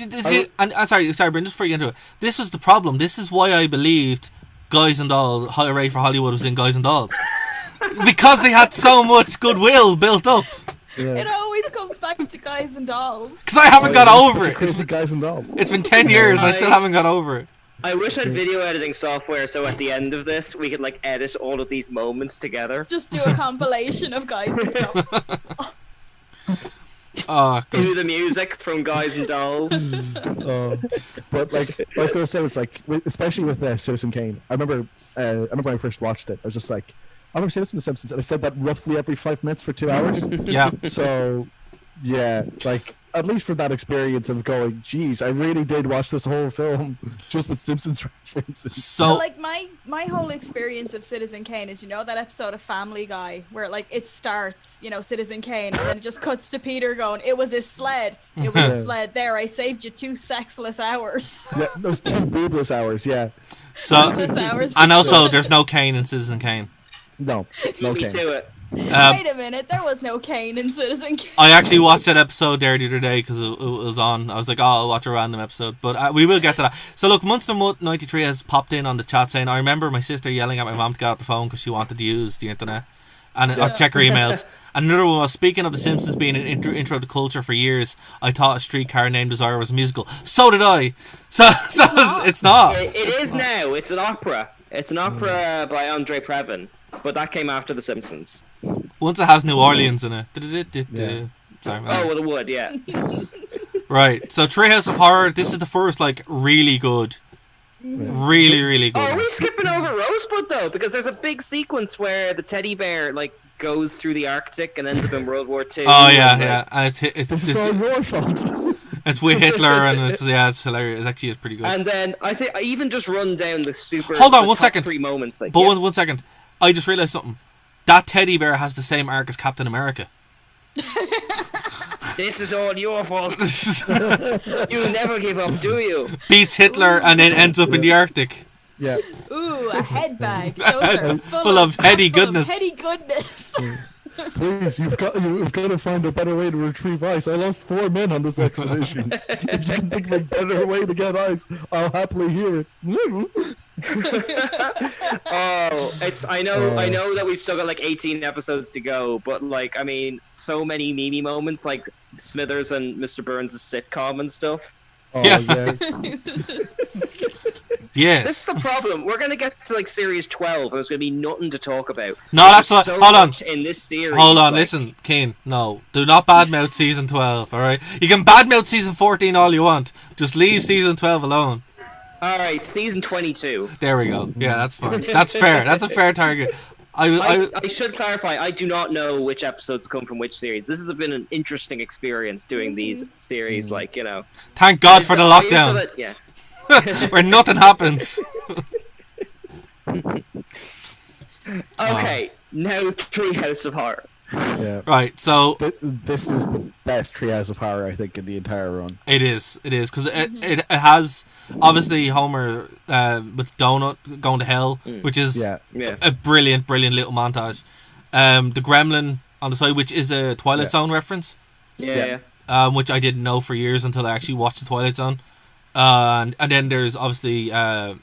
and sorry, Bryn, just before you get into it, this was the problem. This is why I believed Guys and Dolls, Hooray for Hollywood was in Guys and Dolls. Because they had so much goodwill built up. Yeah. It always comes back to Guys and Dolls. Because I haven't got over it. It's Guys and Dolls. It's been 10 years. I still haven't got over it. I wish I had video editing software so at the end of this we could like edit all of these moments together. Just do a compilation of Guys and Dolls. Do the music from Guys and Dolls. But like I was going to say, it's like especially with Citizen Kane. I remember when I first watched it, I was just like, I've never seen this from The Simpsons, and I said that roughly every 5 minutes for 2 hours. Yeah. So, yeah, like at least for that experience of going, geez, I really did watch this whole film just with Simpsons references. So, but like my whole experience of Citizen Kane is, you know, that episode of Family Guy where like it starts, you know, Citizen Kane, and then it just cuts to Peter going, "It was his sled. It was his sled. There, I saved you 2 sexless hours." Yeah, those 2 boobless hours. Yeah. So, and also, there's no Kane in Citizen Kane. No Kane. Kane. Wait a minute, there was no Kane in Citizen Kane. I actually watched that episode there the other day because it was on. I was like, I'll watch a random episode. But we will get to that. So look, Monster Mutt 93 has popped in on the chat saying, I remember my sister yelling at my mom to get out the phone because she wanted to use the internet and or check her emails. And another one was, speaking of The Simpsons being an intro to culture for years, I thought A Streetcar Named Desire was a musical. So did I. So it's not. It is now. It's an opera. It's an opera by Andre Previn. But that came after The Simpsons. Once it has New Orleans in it. Yeah. Sorry, well, it would, yeah. Right, so Treehouse of Horror, this is the first, like, really good. Really, really good. Oh, are we skipping over Rosebud, though? Because there's a big sequence where the teddy bear, like, goes through the Arctic and ends up in World War II. Oh, yeah. And it's This is all your fault. It's with Hitler, and it's hilarious. It's pretty good. And then, I think, I even just run down the super... Hold on, 1 second. 3 moments. Like, but 1 second. I just realised something. That teddy bear has the same arc as Captain America. This is all your fault. You never give up, do you? Beats Hitler and then ends up in the Arctic. Yeah. Ooh, a head bag. Those are full of heady goodness. Heady goodness. Please, you've got to find a better way to retrieve ice. I lost 4 men on this expedition. If you can think of a better way to get ice, I'll happily hear it. I know that we've still got like 18 episodes to go, but like, I mean, so many meme moments like Smithers and Mr. Burns' sitcom and stuff. Oh, yeah. Yes. This is the problem. We're gonna get to like series 12, and there's gonna be nothing to talk about. No, that's what. So hold on. In this series, hold on. Listen, Kane. No, do not badmouth season 12. All right, you can badmouth season 14 all you want. Just leave season 12 alone. All right, season 22. There we go. Yeah, that's fine. That's fair. That's a fair target. I should clarify, I do not know which episodes come from which series. This has been an interesting experience doing these series, like, you know. Thank God for the lockdown. Yeah. Where nothing happens. Okay, now Treehouse of Horror. Yeah. Right, so this is the best Treehouse of Horror, I think, in the entire run. It is, because it has obviously Homer with Donut going to hell, which is a brilliant little montage. The Gremlin on the side, which is a Twilight Zone reference. Yeah. Which I didn't know for years until I actually watched the Twilight Zone. and then there's obviously a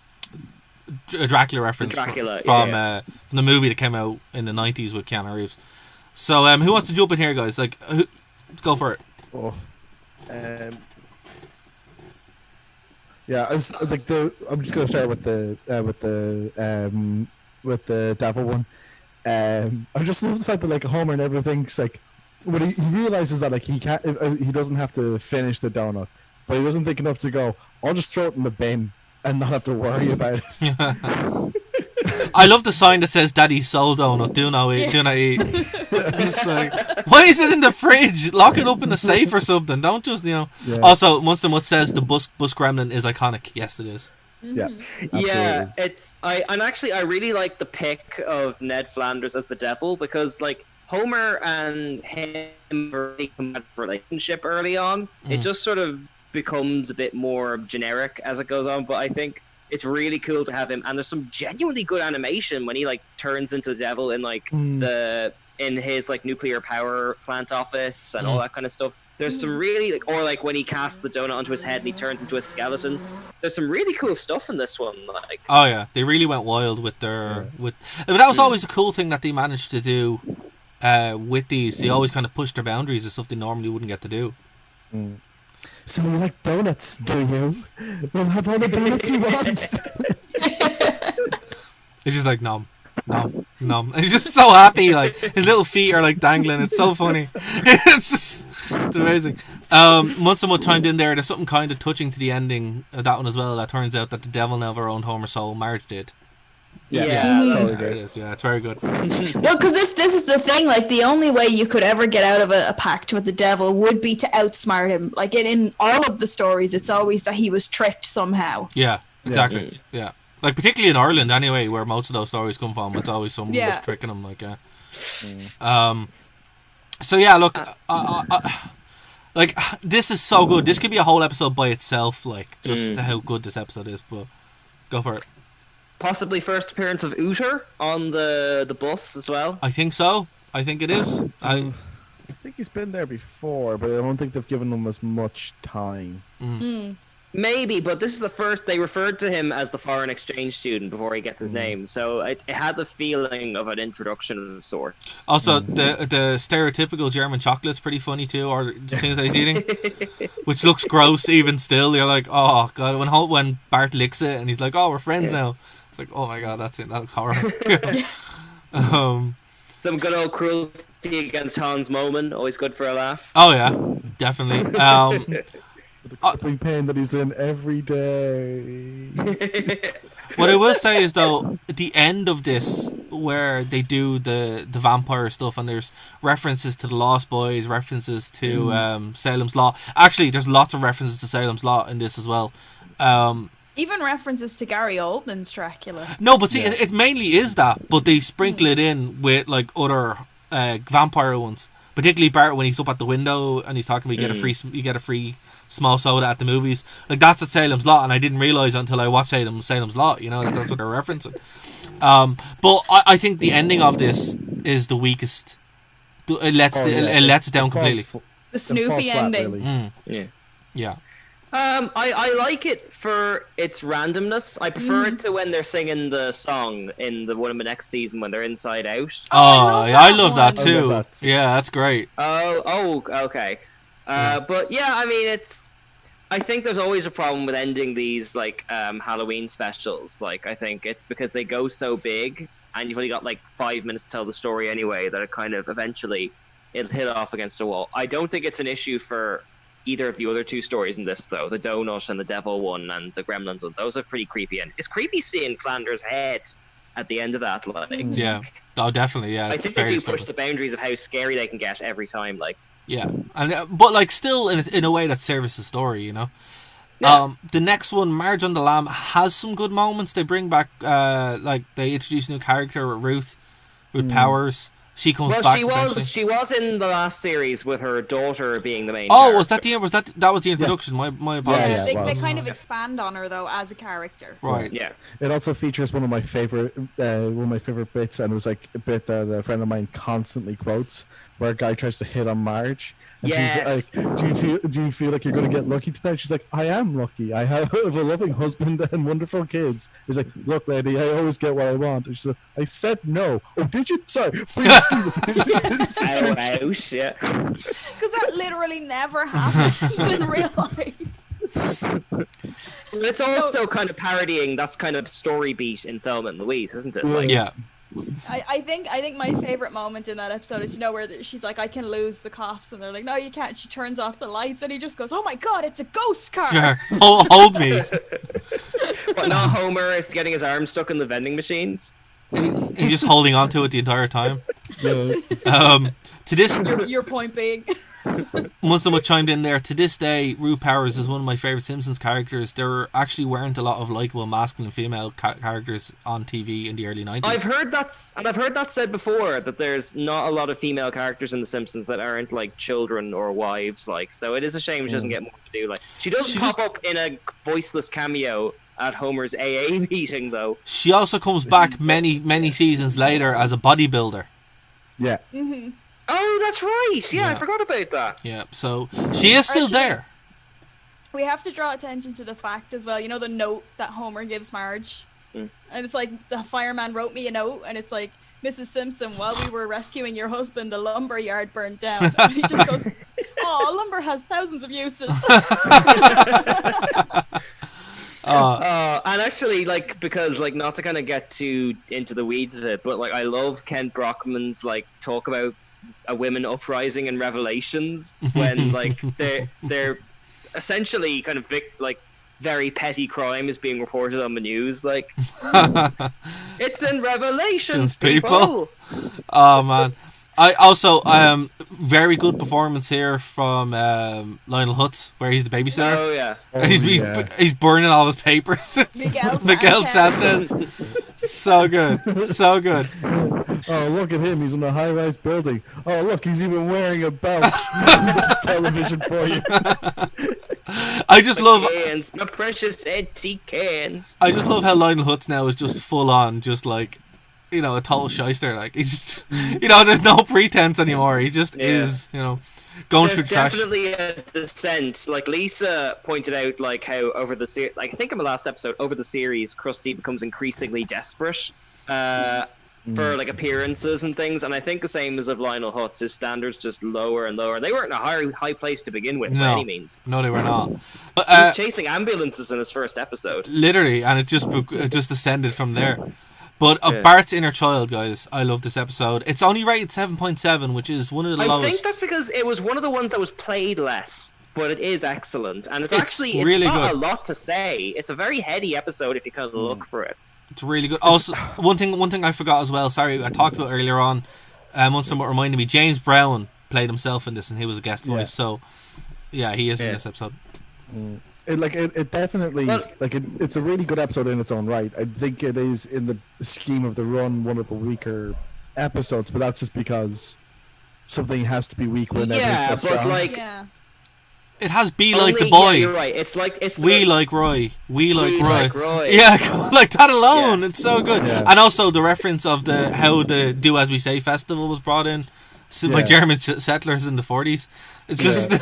Dracula reference from the movie that came out in the 90s with Keanu Reeves. So who wants to jump in here, guys? Like, go for it. Oh, yeah, I'm just gonna start with the devil one. I just love the fact that like Homer and everything's like when he realizes that like he can't, he doesn't have to finish the donut, but he doesn't think enough to go, I'll just throw it in the bin and not have to worry about it. I love the sign that says "Daddy's soul donut. Do not eat. Do not eat." It's like, why is it in the fridge? Lock it up in the safe or something. Don't just Yeah. Also, Monster Mutt says the bus gremlin is iconic. Yes, it is. Yeah, absolutely. Yeah, I really like the pick of Ned Flanders as the devil because like Homer and him really come out of a relationship early on. It just sort of becomes a bit more generic as it goes on, but I think it's really cool to have him, and there's some genuinely good animation when he like turns into the devil in like in his like nuclear power plant office and all that kind of stuff. There's some really or like when he casts the donut onto his head and he turns into a skeleton. There's some really cool stuff in this one. Like, oh yeah, they really went wild with their but that was always a cool thing that they managed to do with these. They always kind of pushed their boundaries of stuff they normally wouldn't get to do. So you like donuts, do you? We'll have all the donuts you want. It's just like nom. And he's just so happy, like his little feet are like dangling. It's so funny. It's amazing. Months and Mud timed in there. There's something kind of touching to the ending of that one as well. That turns out that the devil never owned Homer's soul. Marge did. Totally it's very good. Well, because this is the thing. Like, the only way you could ever get out of a pact with the devil would be to outsmart him. Like in all of the stories, it's always that he was tricked somehow. Yeah, exactly. Yeah. Like, particularly in Ireland, anyway, where most of those stories come from, it's always someone was tricking them. Like, So yeah, look, like this is so good. This could be a whole episode by itself. Like, just how good this episode is. But go for it. Possibly first appearance of Ooter on the bus as well. I think so. I think it is. I think he's been there before, but I don't think they've given him as much time. Maybe, but this is the first they referred to him as the foreign exchange student before he gets his name, so it had the feeling of an introduction of sorts. Also, the stereotypical German chocolate's pretty funny too, or the things that he's eating, which looks gross even still. You're like, oh god, when Bart licks it and he's like, oh, we're friends now. It's like, oh my god, that's it. That looks horrible. Some good old cruelty against Hans Moman, always good for a laugh. Oh yeah, definitely. The crippling pain that he's in every day. What I will say is, though, at the end of this, where they do the vampire stuff, and there's references to the Lost Boys, references to Salem's Lot. Actually, there's lots of references to Salem's Lot in this as well. Even references to Gary Oldman's Dracula. No, but see, it mainly is that, but they sprinkle it in with like other vampire ones. Particularly Bart when he's up at the window and he's talking about you get a free small soda at the movies. Like, that's at Salem's Lot, and I didn't realise until I watched Salem's Lot, you know, that's what they're referencing. But I think the ending of this is the weakest. It lets it down completely. The Snoopy ending. Really. Yeah. I like it for its randomness. I prefer it to when they're singing the song in the one of the next season when they're Inside Out. I love that too. Yeah, that's great. Oh, okay. But yeah, I mean, I think there's always a problem with ending these like Halloween specials. Like, I think it's because they go so big, and you've only got like 5 minutes to tell the story anyway. That it kind of eventually it'll hit off against a wall. I don't think it's an issue for either of the other two stories in this, though. The Donut and the Devil one and the Gremlins one. Those are pretty creepy. And it's creepy seeing Flanders' head at the end of that. Like, yeah. Oh, definitely, yeah. I think they do push the boundaries of how scary they can get every time. Like, yeah. But, like, still in a way that serves the story, you know? Yeah. The next one, Marge on the Lamb, has some good moments. They bring back, like, they introduce a new character with Ruth, with powers. She comes back. She was in the last series with her daughter being the main. Oh, was that the that was the introduction? Yeah. My apologies. Yeah, they kind of expand on her though as a character. Right. Yeah. It also features one of my favorite bits, and it was like a bit that a friend of mine constantly quotes, where a guy tries to hit on Marge, And Yes. she's like, do you feel like you're going to get lucky tonight? She's like, I am lucky. I have a loving husband and wonderful kids. He's like, look, lady, I always get what I want. And she's like, I said no. Oh, did you? Sorry. Please, excuse us. Ouch, yeah. Because that literally never happens in real life. It's also kind of parodying that's kind of story beat in Thelma and Louise, isn't it? Like, Yeah. I think my favorite moment in that episode is, you know, where she's like, I can lose the cops, and they're like, no, you can't. She turns off the lights, and he just goes, oh my god, it's a ghost car. Yeah. Hold me. But not Homer is getting his arm stuck in the vending machines. He's just holding on to it the entire time. Yeah. To this, Your point being. once someone chimed in there, to this day, Rue Powers is one of my favourite Simpsons characters. There actually weren't a lot of likeable masculine and female characters on TV in the early 90s. I've heard that said before, that there's not a lot of female characters in The Simpsons that aren't like children or wives, like, so it is a shame she doesn't get more to do. Like, she doesn't pop up in a voiceless cameo at Homer's AA meeting, though. She also comes back many seasons later as a bodybuilder. Yeah. Mm-hmm. Oh, that's right. Yeah, I Yeah. forgot about that. Yeah, so she is still there. We have to draw attention to the fact as well, you know, the note that Homer gives Marge. And it's like, the fireman wrote me a note, and it's like, Mrs. Simpson, while we were rescuing your husband, the lumber yard burned down. And he just goes, oh, lumber has thousands of uses. And actually, like, because, like, not to kind of get too into the weeds of it, but, like, I love Kent Brockman's, like, talk about a women uprising in Revelations when, like, they're essentially kind of very petty crime is being reported on the news, like, it's in Revelations, people. Oh man, I also very good performance here from Lionel Hutz, where he's the babysitter. Oh yeah. He's burning all his papers. Miguel Sanchez. So good, so good. Oh, look at him. He's in a high-rise building. Oh, look, he's even wearing a belt. That's television for you. I just love cans, my precious antique cans. I just love how Lionel Hutz now is just full on, just like, you know, a total shyster. Like, he just, you know, there's no pretense anymore. He just is, you know, going There's through trash. definitely a descent. Like, Lisa pointed out, like, how over the series, like, I think in the last episode, over the series, Krusty becomes increasingly desperate for, like, appearances and things. And I think the same as of Lionel Hutz. His standards just lower and lower. They weren't in a high place to begin with by any means. No, they were not. But, He was chasing ambulances in his first episode. Literally, and it just descended from there. But Bart's Inner Child, guys, I love this episode. It's only rated 7.7, which is one of the lowest. I think that's because it was one of the ones that was played less, but it is excellent. And it's really got good. a lot to say. It's a very heady episode if you kind of look for it. It's really good. Also, one thing I forgot as well, sorry, I talked about earlier on, once someone reminded me, James Brown played himself in this, and he was a guest voice, so, yeah, he is in this episode. It definitely, it's a really good episode in its own right. I think it is, in the scheme of the run, one of the weaker episodes, but that's just because something has to be weak when everything's so strong. like, it has Be Like the Boy. Yeah, you're right. It's We Like Roy. We Like Roy. Roy. Yeah, like that alone. Yeah. It's so good. Yeah. And also the reference of how the Do As We Say festival was brought in by German settlers in the 40s. It's just...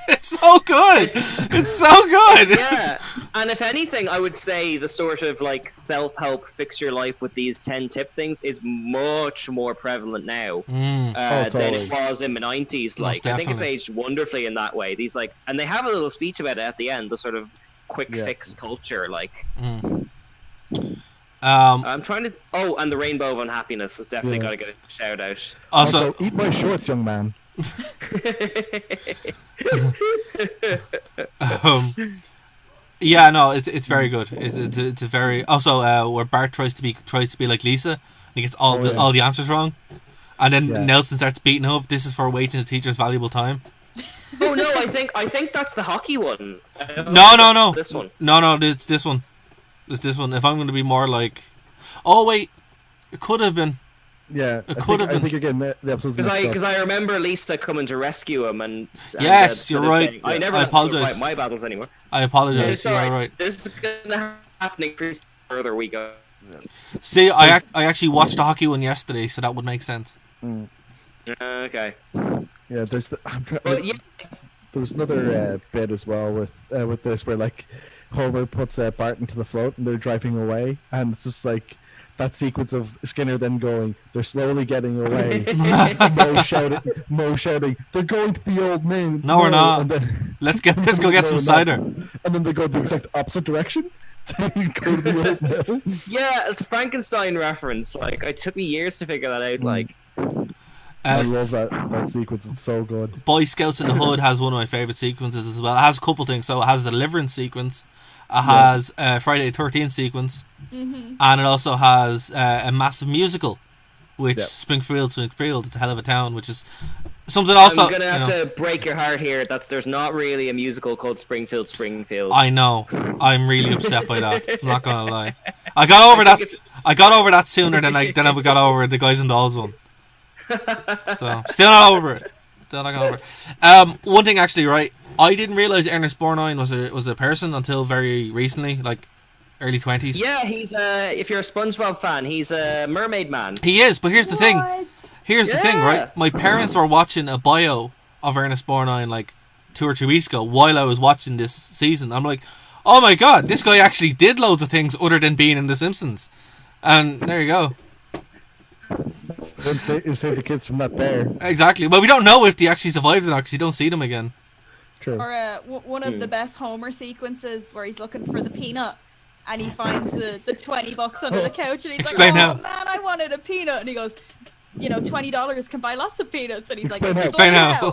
It's so good. It's so good. Yeah, and if anything, I would say the sort of like self-help fix your life with these 10 tip things is much more prevalent now than it was in the 90s. Like, I think it's aged wonderfully in that way. These and they have a little speech about it at the end. The sort of quick fix culture, like. I'm trying to. Oh, and the Rainbow of Unhappiness has definitely got to get a shout out. Also, eat my shorts, young man. Yeah, no, it's very good. It's a very also where Bart tries to be like Lisa, and he gets all the answers wrong, and then Nelson starts beating him up. This is for wasting the teacher's valuable time. Oh no, I think that's the hockey one. No. This one. No, it's this one. It's this one. If I'm going to be more like, oh wait, it could have been. Yeah, it could have been. I think you're getting the episodes because I remember Lisa coming to rescue him and yes, you're right. Saying, I never apologize. Fight my battles anymore. I apologize. You're right. This is gonna happen further we go. See, I actually watched the hockey one yesterday, so that would make sense. Okay. Yeah, there's the. But yeah, There was another bit as well with this where like Homer puts Bart into the float and they're driving away, and it's just like that sequence of Skinner then going, they're slowly getting away. Mo shouting, they're going to the old man. No, we're not. And then, Let's go get some cider. And then they go the exact opposite direction to go to the old mill. yeah, it's a Frankenstein reference. Like, it took me years to figure that out. Like, I love that sequence. It's so good. Boy Scouts in the Hood has one of my favourite sequences as well. It has a couple things. So it has the Deliverance sequence. It has Friday the 13th sequence. Mm-hmm. And it also has a massive musical, which Springfield, it's a hell of a town, which is something also... I'm going to have to break your heart here. There's not really a musical called Springfield. I know. I'm really upset by that. I'm not going to lie. I got over that sooner than I got over the Guys and Dolls one. So, still not over it. One thing actually, right? I didn't realize Ernest Borgnine was a person until very recently, like early 20s. Yeah, he's if you're a SpongeBob fan, he's a mermaid man. He is, but here's the thing. Here's the thing, right? My parents were watching a bio of Ernest Borgnine like 2 or 3 weeks ago while I was watching this season. I'm like, oh my god, this guy actually did loads of things other than being in The Simpsons. And there you go. Save the kids from that bear. Exactly. Well, we don't know if they actually survived or not because you don't see them again. True. Or one of the best Homer sequences where he's looking for the peanut and he finds the $20 under the couch and he's Explain like, how. oh man, I wanted a peanut. And he goes, $20 can buy lots of peanuts. And he's like, Explain how.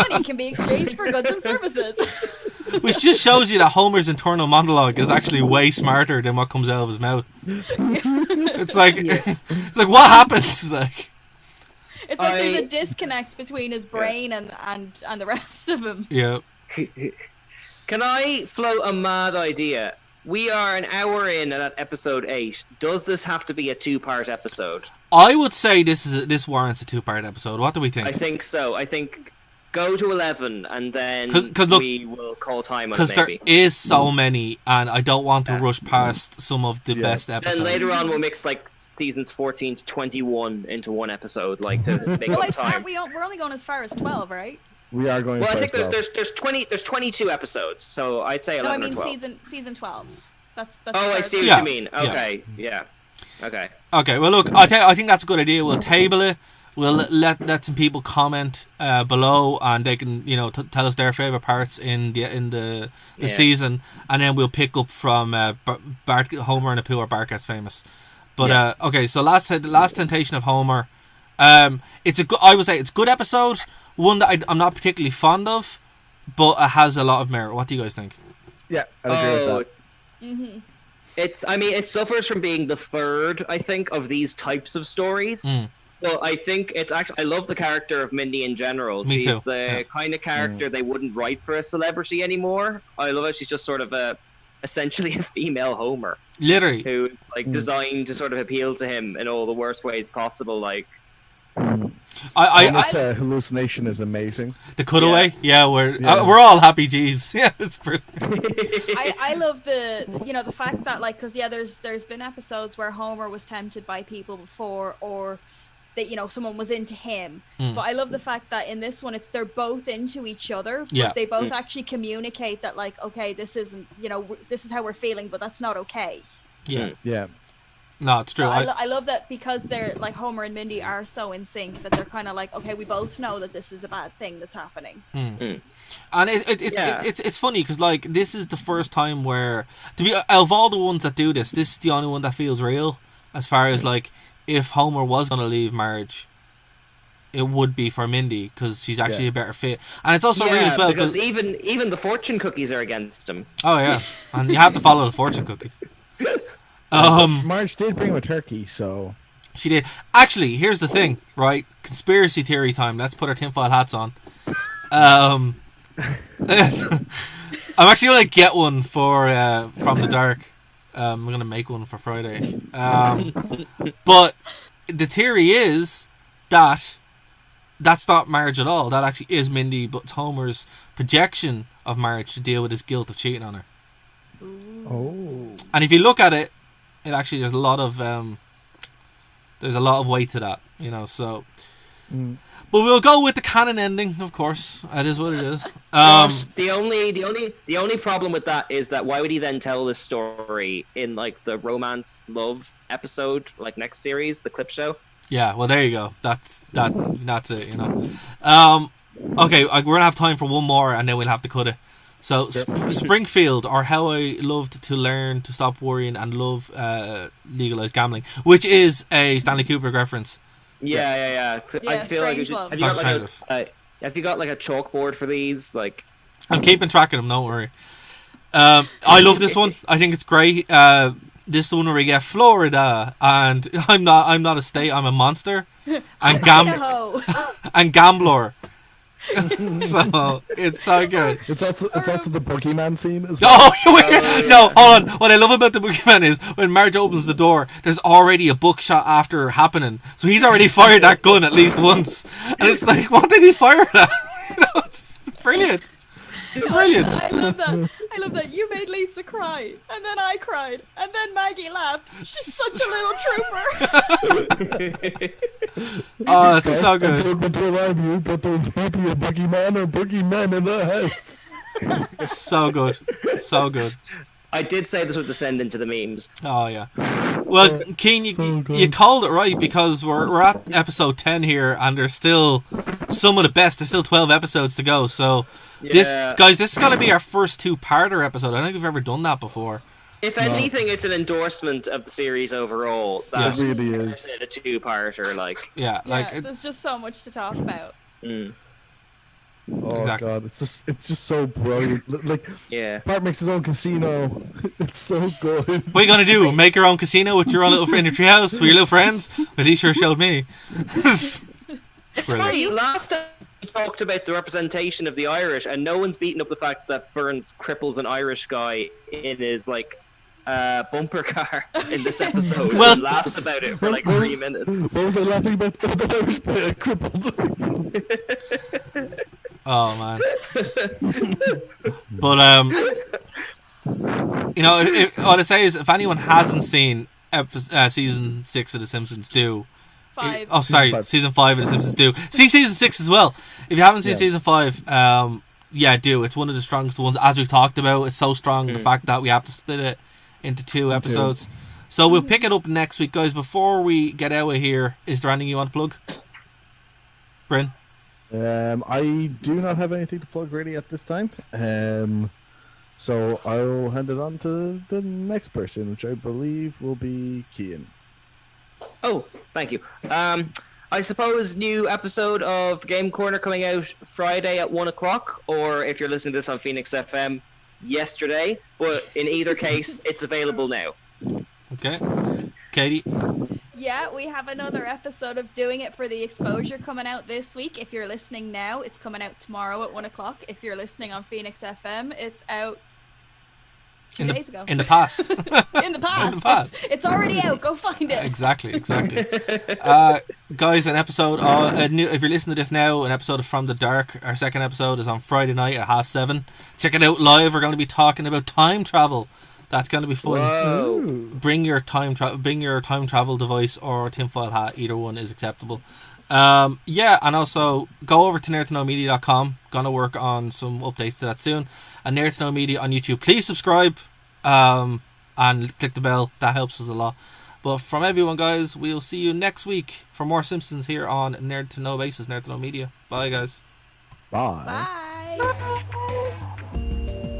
Money can be exchanged for goods and services. Which just shows you that Homer's internal monologue is actually way smarter than what comes out of his mouth. It's like what happens? Like, it's like there's a disconnect between his brain and the rest of him. Yeah. Can I float a mad idea? We are an hour in at episode 8. Does this have to be a 2-part episode? I would say this warrants a 2-part episode. What do we think? I think so. I think go to 11 and then we will call time on it. Because there is so many, and I don't want to rush past some of the best episodes. Then later on we'll mix like seasons 14 to 21 into one episode, like to make up time. We're only going as far as 12, right? We are going. Well, I think there's 22 episodes, so I'd say 11 No, I mean or 12. season 12. That's Oh, I see what you mean. Okay, yeah. Okay. Okay. Well, look, I think that's a good idea. We'll table it. We'll let some people comment below, and they can tell us their favorite parts in the season, and then we'll pick up from Bart, Homer, and Apu, or Bart Gets Famous. But okay, so last temptation of Homer. It's I would say it's a good episode. One that I'm not particularly fond of, but it has a lot of merit. What do you guys think? Yeah, I agree with that. It suffers from being the third, I think, of these types of stories. Well, I think it's actually... I love the character of Mindy in general. Me she's too. the kind of character they wouldn't write for a celebrity anymore. I love it. She's just sort of essentially a female Homer. Literally. Who is designed to sort of appeal to him in all the worst ways possible. Like... This hallucination is amazing. The cutaway, we're all happy Jeeves. Yeah, it's brilliant. I love the fact that because there's been episodes where Homer was tempted by people before, or that someone was into him. But I love the fact that in this one they're both into each other, but they both actually communicate that okay, this isn't this is how we're feeling, but that's not okay. Yeah. No, it's true. I love that because they're Homer and Mindy are so in sync that they're kind of okay, we both know that this is a bad thing that's happening. And it's funny because this is the first time where of all the ones that do this is the only one that feels real. As far as if Homer was going to leave Marge, it would be for Mindy because she's actually a better fit, and it's also real as well because even the fortune cookies are against him. Oh yeah, and you have to follow the fortune cookies. Marge did bring him a turkey, so... She did. Actually, here's the thing, right? Conspiracy theory time. Let's put our tinfoil hats on. I'm actually going to get one for From the Dark. I'm going to make one for Friday. But the theory is that that's not Marge at all. That actually is Mindy, but it's Homer's projection of Marge to deal with his guilt of cheating on her. Oh. And if you look at it, there's a lot of weight to that, so But we'll go with the canon ending, of course. It is what it is. But the only problem with that is that why would he then tell this story in like the romance love episode, like next series, the clip show? Yeah, well, there you go. That's it, you know. Okay, we're gonna have time for one more, and then we'll have to cut it. So, Springfield, or How I Loved to Learn to Stop Worrying and Love Legalized Gambling, which is a Stanley Kubrick reference. Yeah. I feel like have you got like a chalkboard for these? Like, I'm keeping track of them. Don't worry. I love this one. I think it's great. This one where we get Florida, and I'm not a state. I'm a monster, and gambler. So it's so good. It's also the boogeyman scene as well. No, hold on. What I love about the boogeyman is when Marge opens the door, there's already a bookshot after happening, so he's already fired that gun at least once, and it's like, what did he fire that? It's brilliant. Brilliant. I love that. You made Lisa cry, and then I cried, and then Maggie laughed. She's such a little trooper. Oh, it's so good. I told me to alarm you, but there may be a boogeyman or boogeymen in the house. So good. So good. I did say this would descend into the memes. Oh, yeah. Well, Keen, you called it right, because we're at episode 10 here, and there's still some of the best. There's still 12 episodes to go, so this is going to be our first two-parter episode. I don't think we've ever done that before. If anything, it's an endorsement of the series overall. That it really is. A two-parter, like. Yeah, there's just so much to talk about. Oh exactly. God, it's just so brilliant. Like, Bart makes his own casino. It's so good. What are you gonna do? Make your own casino with your own little friend in your treehouse with your little friends? Well, he sure showed me. It's funny. Last time we talked about the representation of the Irish, and no one's beaten up the fact that Burns cripples an Irish guy in his bumper car in this episode. Well, and laughs about it for like 3 minutes. What was I laughing about? The Irish boy crippled. Oh man. But you know, what I say is, if anyone hasn't seen season 6 of The Simpsons, do. 5. Oh, sorry, season 5 of The Simpsons, do. See season 6 as well. If you haven't seen season 5, do. It's one of the strongest ones, as we've talked about. It's so strong, the fact that we have to split it into 2 episodes. So we'll pick it up next week, guys. Before we get out of here, is there anything you want to plug, Bryn? I do not have anything to plug really at this time. So I'll hand it on to the next person, which I believe will be Cian. Oh, thank you. I suppose new episode of Game Corner coming out Friday at 1 o'clock, or if you're listening to this on Phoenix FM, yesterday. But in either case, it's available now. Okay. Katie? Yeah, we have another episode of Doing It for the Exposure coming out this week. If you're listening now, it's coming out tomorrow at 1 o'clock. If you're listening on Phoenix FM, it's out 2 days ago. In the past. In the past. It's already out. Go find it. Exactly. Guys, an episode, if you're listening to this now, an episode of From the Dark, our second episode, is on Friday night at 7:30. Check it out live. We're going to be talking about time travel. That's going to be fun. Whoa. Bring your time travel device or tinfoil hat. Either one is acceptable. And also go over to nerdtoknowmedia.com. Going to work on some updates to that soon. And Nerd to Know Media on YouTube. Please subscribe and click the bell. That helps us a lot. But from everyone, guys, we'll see you next week for more Simpsons here on Nerd to Know Basis, Nerd to Know Media. Bye, guys. Bye. Bye.